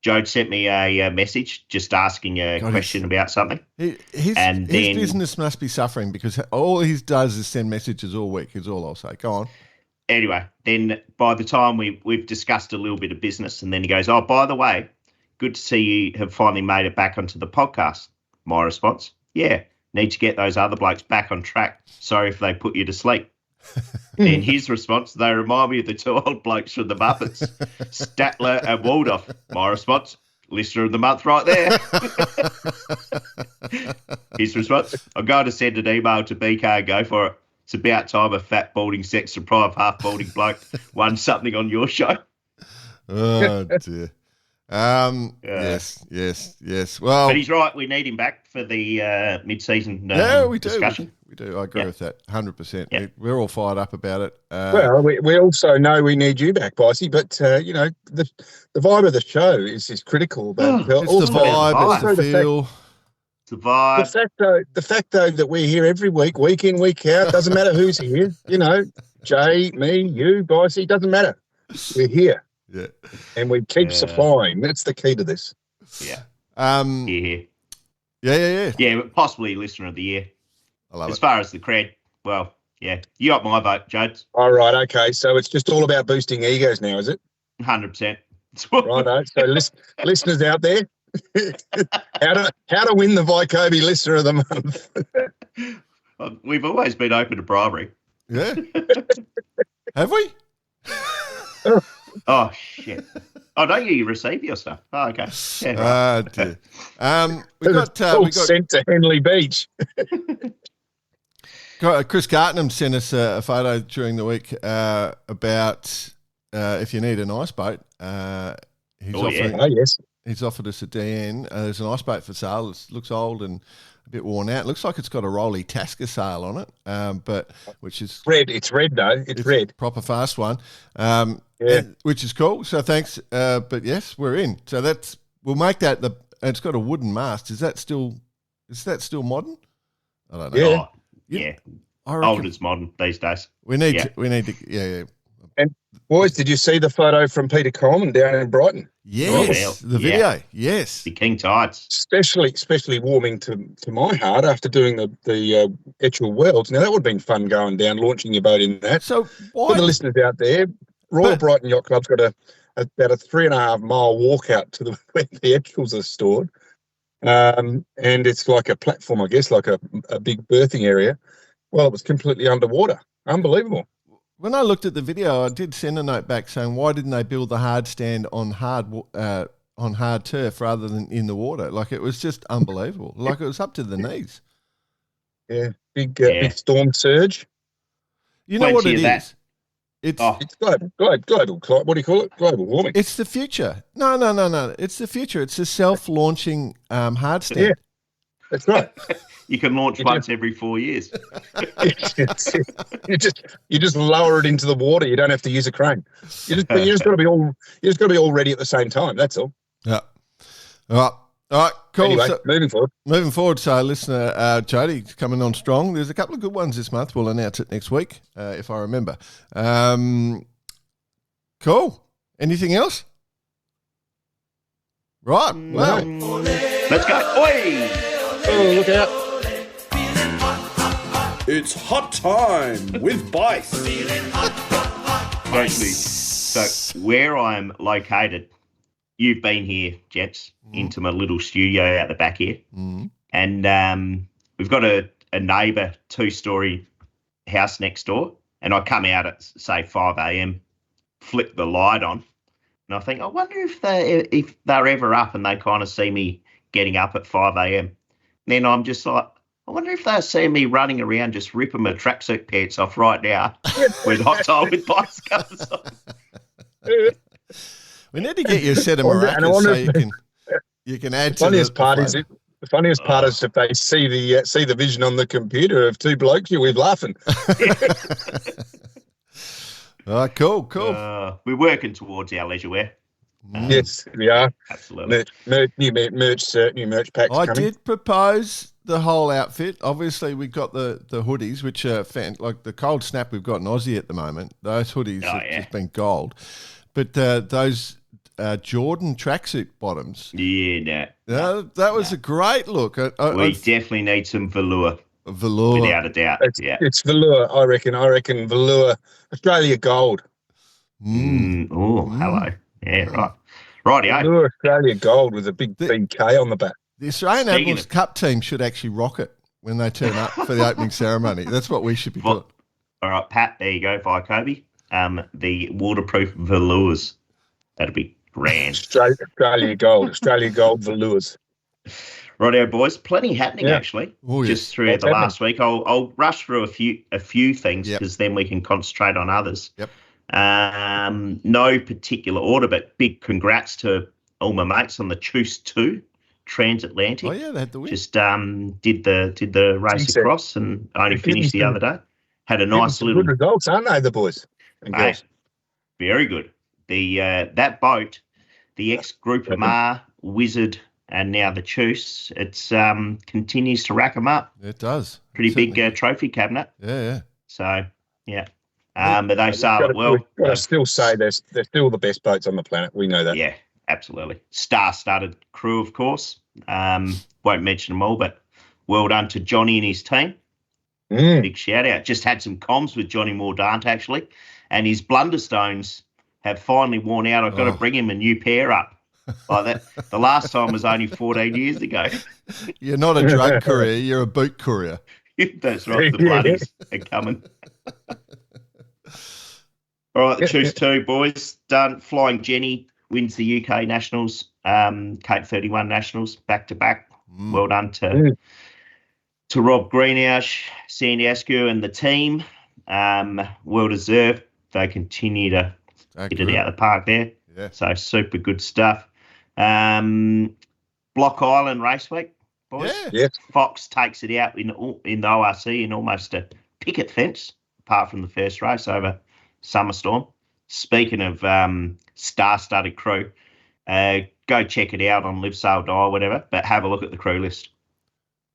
Jode sent me a message just asking a question about something. His business must be suffering because all he does is send messages all week, is all I'll say. Go on. Anyway, then by the time we've discussed a little bit of business, and then he goes, "Oh, by the way, good to see you have finally made it back onto the podcast." My response, "Yeah, need to get those other blokes back on track. Sorry if they put you to sleep." Then his response, "They remind me of the two old blokes from the Muppets, Statler and Waldorf." My response, "Listener of the Month right there." His response, "I'm going to send an email to BK and go for it. It's about time a fat, balding, sex-deprived, half-balding bloke won something on your show." Oh, dear. Yes. Well, but he's right. We need him back for the mid-season we discussion. We do. I agree with that 100%. Yeah. We're all fired up about it. Well, we also know we need you back, Bicey, but, the vibe of the show is critical. But it's the vibe, it's the feel. It's the vibe. The fact, though, that we're here every week, week in, week out, doesn't matter who's here, Jay, me, you, Bicey, doesn't matter. We're here. Yeah. And we keep supplying. That's the key to this. Yeah. Yeah. Yeah, but possibly Listener of the Year. I love as far as the cred, well, yeah. You got my vote, Jodes. All right, okay. So it's just all about boosting egos now, is it? 100%. Righto. So listeners out there, How to win the Vycobi Listener of the Month. We've always been open to bribery. Yeah. Have we? Oh, shit. Oh, don't you receive your stuff? Oh, okay. Yeah, right. Dear. We got sent to Henley Beach. Chris Gartnam sent us a photo during the week about if you need an ice boat. He's offered us a DN. There's an ice boat for sale. It looks old and a bit worn out. It looks like it's got a Rolly Tasker sail on it, but which is red. It's red though. It's red. Proper fast one. Which is cool. So thanks. But yes, we're in. So we'll make that and it's got a wooden mast. Is that still modern? I don't know. Yeah. Oh, yeah. Old is modern these days. We need to. Yeah. And boys, did you see the photo from Peter Coleman down in Brighton? Yes, the video. Yeah. Yes, the king tides. Especially warming to my heart after doing the Etchell Worlds. Now that would have been fun going down, launching your boat in that. So for the listeners out there, Royal Brighton Yacht Club's got about a 3.5 mile walk out to where the Etchells are stored, and it's like a platform, I guess, like a big berthing area. Well, it was completely underwater. Unbelievable. When I looked at the video, I did send a note back saying, why didn't they build the hard stand on hard turf rather than in the water? Like, it was just unbelievable. Like, it was up to the knees. Yeah, big storm surge. You know what it is? It's global. What do you call it? Global warming. It's the future. No. It's the future. It's a self-launching hard stand. Yeah, that's right. You can launch once every 4 years. you just lower it into the water. You don't have to use a crane. You just got to be all ready at the same time. That's all. Yeah. All right. Cool. Anyway, so, moving forward. So, listener Jody's coming on strong. There's a couple of good ones this month. We'll announce it next week if I remember. Cool. Anything else? Right. Wow. Let's go. Oi! Oh, look out. It's hot time with Bice. So where I'm located, you've been here, gents, into my little studio out the back here. And we've got a neighbour 2-story house next door. And I come out at, say, 5 a.m, flick the light on. And I think, I wonder if they're ever up and they kind of see me getting up at 5 a.m. Then I'm just like, I wonder if they're seeing me running around just ripping my tracksuit pants off right now with hot tile with bice covers on. We need to get you a set of maracas so you can add to the funniest part is if they see the vision on the computer of two blokes you're with laughing. Oh, cool. We're working towards our leisure wear. Yes, we are. Absolutely. New merch packs I coming. did propose the whole outfit. Obviously, we got the hoodies, which are like the cold snap we've got in Aussie at the moment. Those hoodies have just been gold. But those Jordan tracksuit bottoms. Yeah, that was a great look. We definitely need some velour. Velour. Without a doubt. It's velour, I reckon. I reckon velour. Australia gold. Hello. Yeah, right. Rightio. Velour Australia gold with a big BK on the back. The Australian Admirals Cup team should actually rock it when they turn up for the opening ceremony. That's what we should be doing. All right, Pat, there you go, Vycobi. The waterproof velours. That'd be grand. Australia gold velours. Rightio, boys. Plenty happening actually. Just throughout the last week. I'll rush through a few things because then we can concentrate on others. Yep. No particular order, but big congrats to all my mates on the Choose 2 Transatlantic. Oh yeah, they had the win. Just did the race across and only finished the other day. Had a nice little good results, aren't they, the boys and girls? Very good. The that boat, the ex-Group of Mar, Wizard, and now the Choose, it's continues to rack them up. It does. Pretty big trophy cabinet. Yeah. So yeah. But they sail it well. I still say they're still the best boats on the planet. We know that. Yeah, absolutely. Star-studded crew, of course. Won't mention them all, but well done to Johnny and his team. Big shout out. Just had some comms with Johnny Mordaunt actually, and his Blunderstones have finally worn out. I've got to bring him a new pair up. Like that, the last time was only 14 years ago. You're not a drug courier, you're a boot courier. That's right, the bloodies are coming. All right, the Choose 2 boys done. Flying Jenny wins the UK Nationals, Cape 31 Nationals back to back. Well done to Rob Greenhouse, Sandy Askew and the team. Well deserved. They continue to hit it out of the park there. Yeah. So super good stuff. Block Island Race Week, boys. Yeah. Fox takes it out in the ORC in almost a picket fence, apart from the first race over Summerstorm. Speaking of star-studded crew, go check it out on Live Sail Die, whatever, but have a look at the crew list.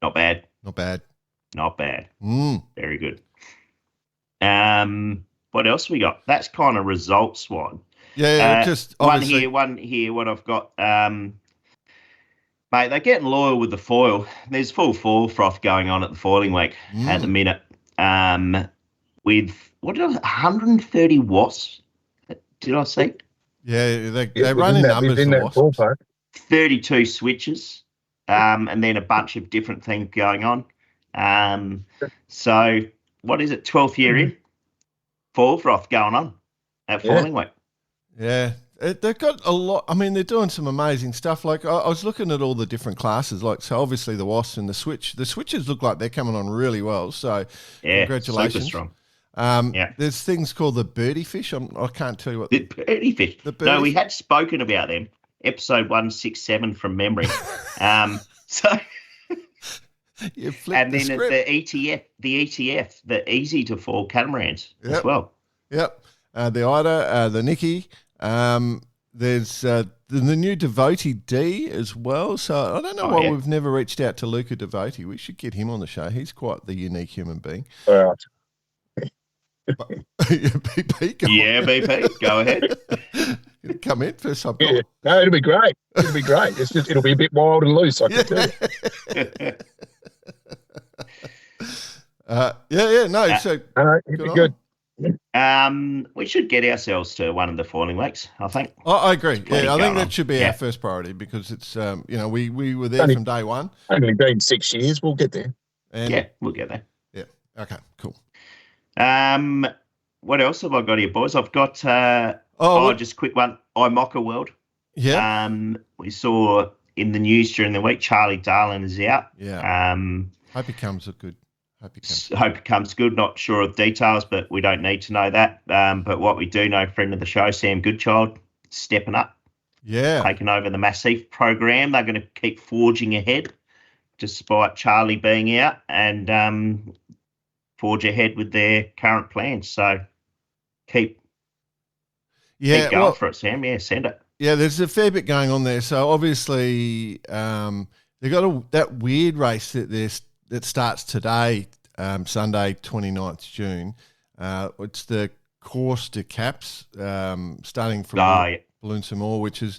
Not bad. Not bad. Not bad. Very good. What else we got? That's kind of results one. Yeah, just one here. What I've got, mate, they're getting loyal with the foil. There's full foil froth going on at the foiling week at the minute. With 130 watts? Did I see? Yeah, they run in numbers. In that ballpark. 32 switches, and then a bunch of different things going on. So what is it? 12th year in, foil froth going on at foiling week. Yeah, they've got a lot. I mean, they're doing some amazing stuff. Like I was looking at all the different classes. Like, so obviously the wasps and the switch. The switches look like they're coming on really well. So congratulations. Super strong. There's things called the birdie fish. I can't tell you what the birdie fish. No, we had spoken about them. Episode 167 from memory. So. You and then the ETF, the easy to fall catamarans as well. Yep. The Ida, the Nikki. There's the new Devotee D as well. So I don't know why we've never reached out to Luca Devotee. We should get him on the show. He's quite the unique human being. All right. BP, BP, go ahead. Come in for some. Yeah. No, it'll be great. It'll be great. It'll be a bit wild and loose, I can tell you. No, so it'd be good. We should get ourselves to one of the foiling weeks, I think. I agree. Yeah, I think that should be our first priority because it's we were there from day one. Only been 6 years, we'll get there. And we'll get there. Yeah. Okay. Cool. What else have I got here, boys? I've got just a quick one. IMOCA World. Yeah. We saw in the news during the week Charlie Darlin is out. Yeah. Hope he comes good. Hope it comes good. Not sure of details, but we don't need to know that. But what we do know, friend of the show, Sam Goodchild, stepping up. Yeah. Taking over the Massif program. They're going to keep forging ahead despite Charlie being out and forge ahead with their current plans. So keep going for it, Sam. Yeah, send it. Yeah, there's a fair bit going on there. So obviously they've got that weird race that starts today, Sunday, 29th June. It's the Course de Caps, starting from Balloon-Samor, which is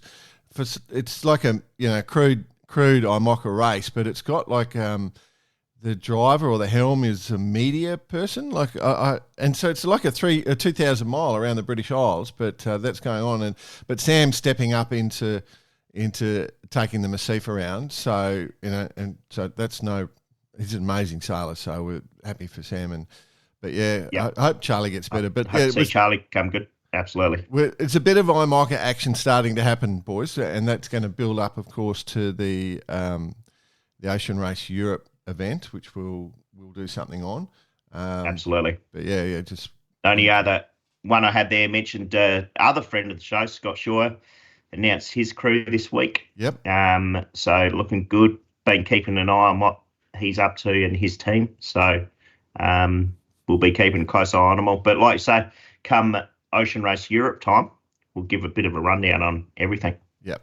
it's like a crude IMOCA race, but it's got like the driver or the helm is a media person, and so it's like a 2,000 mile around the British Isles, but that's going on, but Sam's stepping up into taking the Massif around, so and so he's an amazing sailor, so we're happy for Sam, I hope Charlie gets better. But hope to see Charlie come good. Absolutely. It's a bit of IMOCA action starting to happen, boys, and that's going to build up, of course, to the Ocean Race Europe event, which we'll do something on. Absolutely. But just only other one I had there mentioned other friend of the show, Scott Shaw, announced his crew this week. Yep. So looking good. Been keeping an eye on what he's up to and his team. So we'll be keeping a close eye on them all. But like you say, come Ocean Race Europe time, we'll give a bit of a rundown on everything. Yep.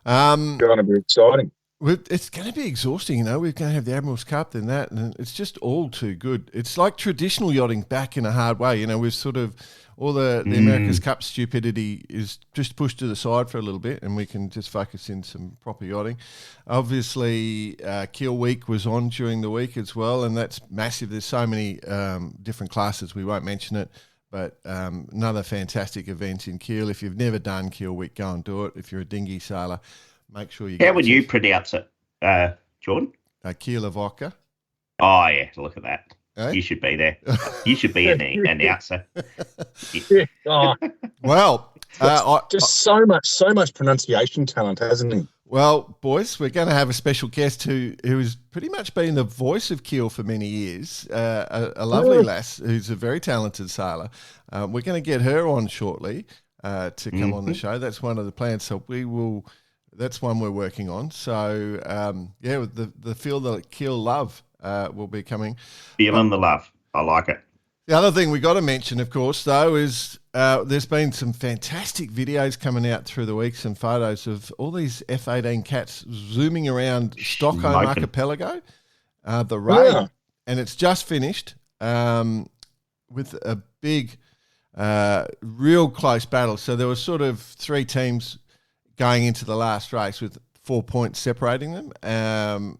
Going to be exciting. It's going to be exhausting, We're going to have the Admiral's Cup, then that, and it's just all too good. It's like traditional yachting back in a hard way. We've sort of all the America's Cup stupidity is just pushed to the side for a little bit, and we can just focus in some proper yachting. Obviously, Keel Week was on during the week as well, and that's massive. There's so many different classes. We won't mention it, But another fantastic event in Kiel. If you've never done Kiel Week, go and do it. If you're a dinghy sailor, make sure you How would you pronounce it, Jordan? Kieler Vodka. Oh, yeah, look at that. Eh? You should be there. You should be an announcer. Yeah. Oh, Well, so much pronunciation talent, hasn't he? well, boys, we're going to have a special guest who's pretty much been the voice of Kiel for many years, a lovely lass who's a very talented sailor. We're going to get her on shortly to come on the show. That's one of the plans. So that's one we're working on. So, the Feel the Kiel Love will be coming. Feeling the love. I like it. The other thing we got to mention, of course, though, is there's been some fantastic videos coming out through the week, some photos of all these F-18 cats zooming around Stockholm Archipelago, the raid, and it's just finished with a big, real close battle. So there was sort of 3 teams going into the last race with 4 points separating them.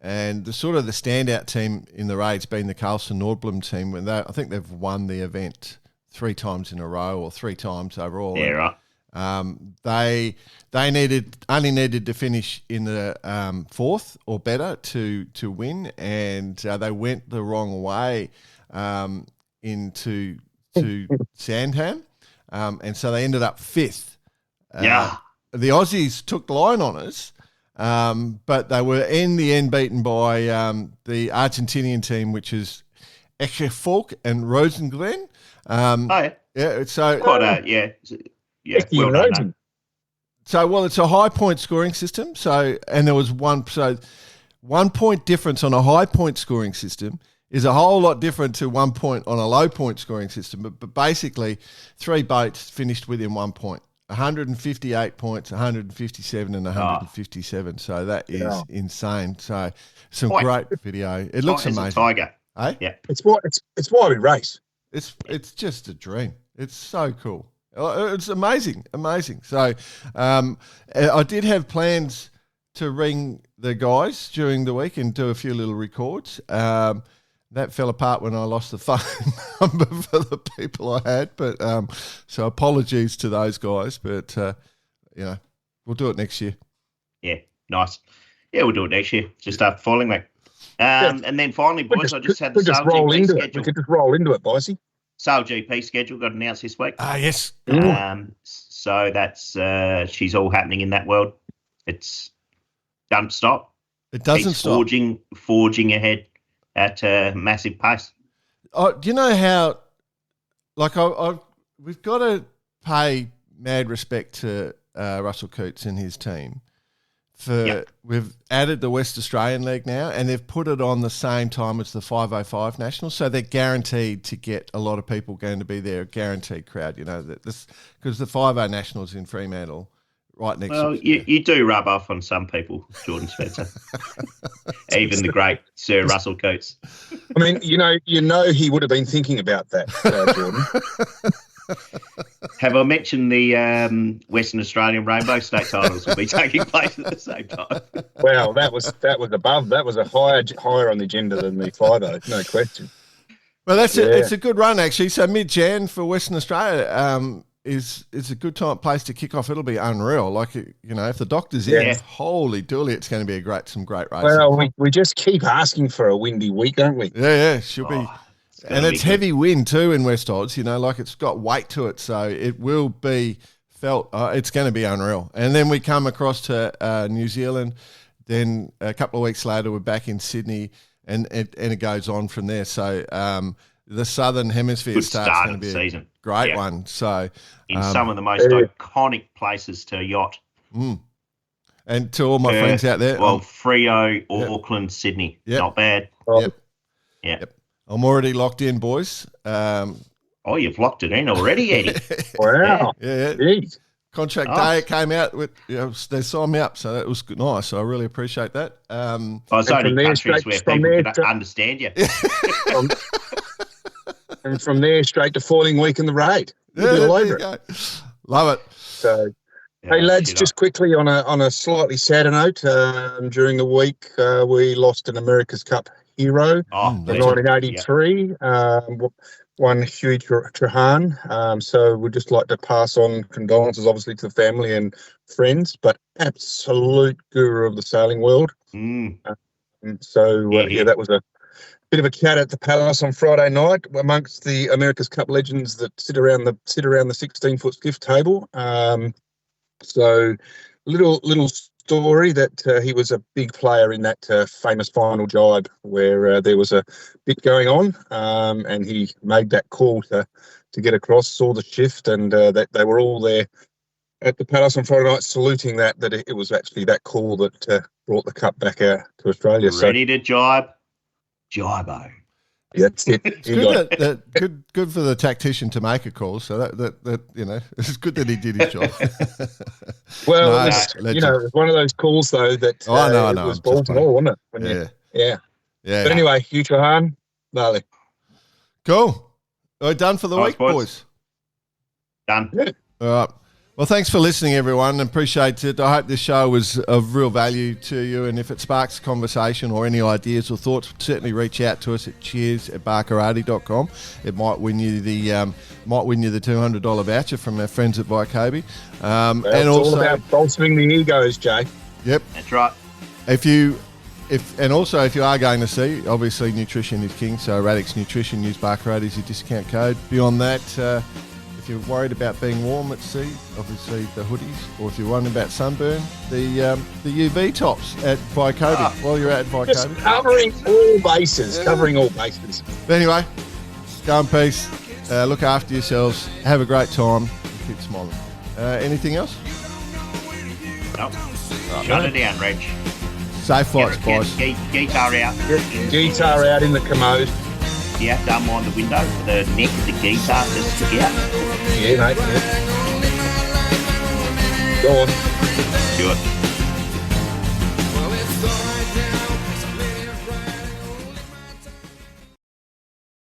And the sort of the standout team in the raid's been the Carlson Nordblom team. I think they've won the event 3 times in a row or 3 times overall. Yeah, right. They only needed to finish in the 4th or better to win, and they went the wrong way into Sandham, and so they ended up 5th. The Aussies took the line on us. But they were in the end beaten by the Argentinian team, which is Echefolk and Rosengren. Yeah, so quite well done. So it's a high point scoring system. So there was 1 point difference on a high point scoring system is a whole lot different to 1 point on a low point scoring system. But basically, 3 boats finished within 1 point. 158 points, 157 and 157. So that is insane. So some great video. It looks amazing. A tiger. Eh? Yeah. It's why we race. It's just a dream. It's so cool. It's amazing. So I did have plans to ring the guys during the week and do a few little records. That fell apart when I lost the phone number for the people I had, but so apologies to those guys. But we'll do it next year. Yeah, nice. Yeah, we'll do it next year. Just after following that, and then finally, boys, I just had the Sail GP schedule. We could just roll into it, Boise. Sail GP schedule got announced this week. Yes. So that's she's all happening in that world. It's doesn't stop. It doesn't stop. Forging ahead at a massive pace. Do you know how? Like, we've got to pay mad respect to Russell Coates and his team. We've added the West Australian League now, and they've put it on the same time as the 505 Nationals, so they're guaranteed to get a lot of people going to be there, a guaranteed crowd. You know that this because the 50 Nationals in Fremantle. Right next. Well, you do rub off on some people, Jordan Spencer. Even the great Sir Russell Coates. I mean, you know, he would have been thinking about that, Jordan. Have I mentioned the Western Australian Rainbow State titles will be taking place at the same time? Well, that was above. That was a higher on the agenda than the 50, no question. Well, it's a good run actually. So mid-Jan for Western Australia. Is a good place to kick off. It'll be unreal. Like, if the doctor's in, holy dooly, it's going to be some great racing. Well, we just keep asking for a windy week, don't we? Yeah, she'll be. And it's heavy wind too in West Oz, like it's got weight to it. So it will be felt. It's going to be unreal. And then we come across to New Zealand. Then a couple of weeks later, we're back in Sydney and it goes on from there. So, the Southern Hemisphere start's going to be a great one. So, in some of the most iconic places to yacht. And to all my friends out there. Well, Freo, Auckland, Sydney. Not bad. Yep. I'm already locked in, boys. You've locked it in already, Eddie. Wow. Yeah. Contract day, it came out with, they signed me up, so that was nice. So I really appreciate that. It's only countries where people can understand you. And from there, straight to falling week in the raid. Love it. So, hey lads, just quickly on a slightly sadder note, during the week we lost an America's Cup hero in 1983. one Huey Trahan. So we'd just like to pass on condolences, obviously, to the family and friends, but absolute guru of the sailing world. And so, that was a bit of a chat at the Palace on Friday night amongst the America's Cup legends that sit around the 16-foot skiff table. So little story that he was a big player in that famous final jibe where there was a bit going on, and he made that call to get across, saw the shift, and that they were all there at the Palace on Friday night saluting that it was actually that call that brought the cup back out to Australia. Ready to jibe? Jibo. Yeah, that's it. It's good for the tactician to make a call. So that it's good that he did his job. Well, it was one of those calls though that I know. It was balls and all, wasn't it? Yeah. But anyway, Hugh Trahan, Lally. Cool. We're done for the week, boys. Done. Yeah. All right. Well, thanks for listening, everyone. Appreciate it. I hope this show was of real value to you. And if it sparks conversation or any ideas or thoughts, certainly reach out to us at cheers@barkarati.com. It might win you the $200 voucher from our friends at Vycobi. And also, all about bolstering the egos, Jay. Yep, that's right. If you are going to see, obviously nutrition is king. So Radix Nutrition, use Barkarati as your discount code. Beyond that. If you're worried about being warm at sea, obviously the hoodies, or if you're worried about sunburn, the UV tops at Vycobi. While you're at Vycobi, just covering all bases. But anyway, go in peace. Look after yourselves. Have a great time. And keep smiling. Anything else? No. Shut it down, Reg. Safe flights, boys. Guitar out. Guitar out in the commode. Yeah, don't mind the window for the neck of the guitar to stick out. Yeah, mate. Yeah. Go on. Do it.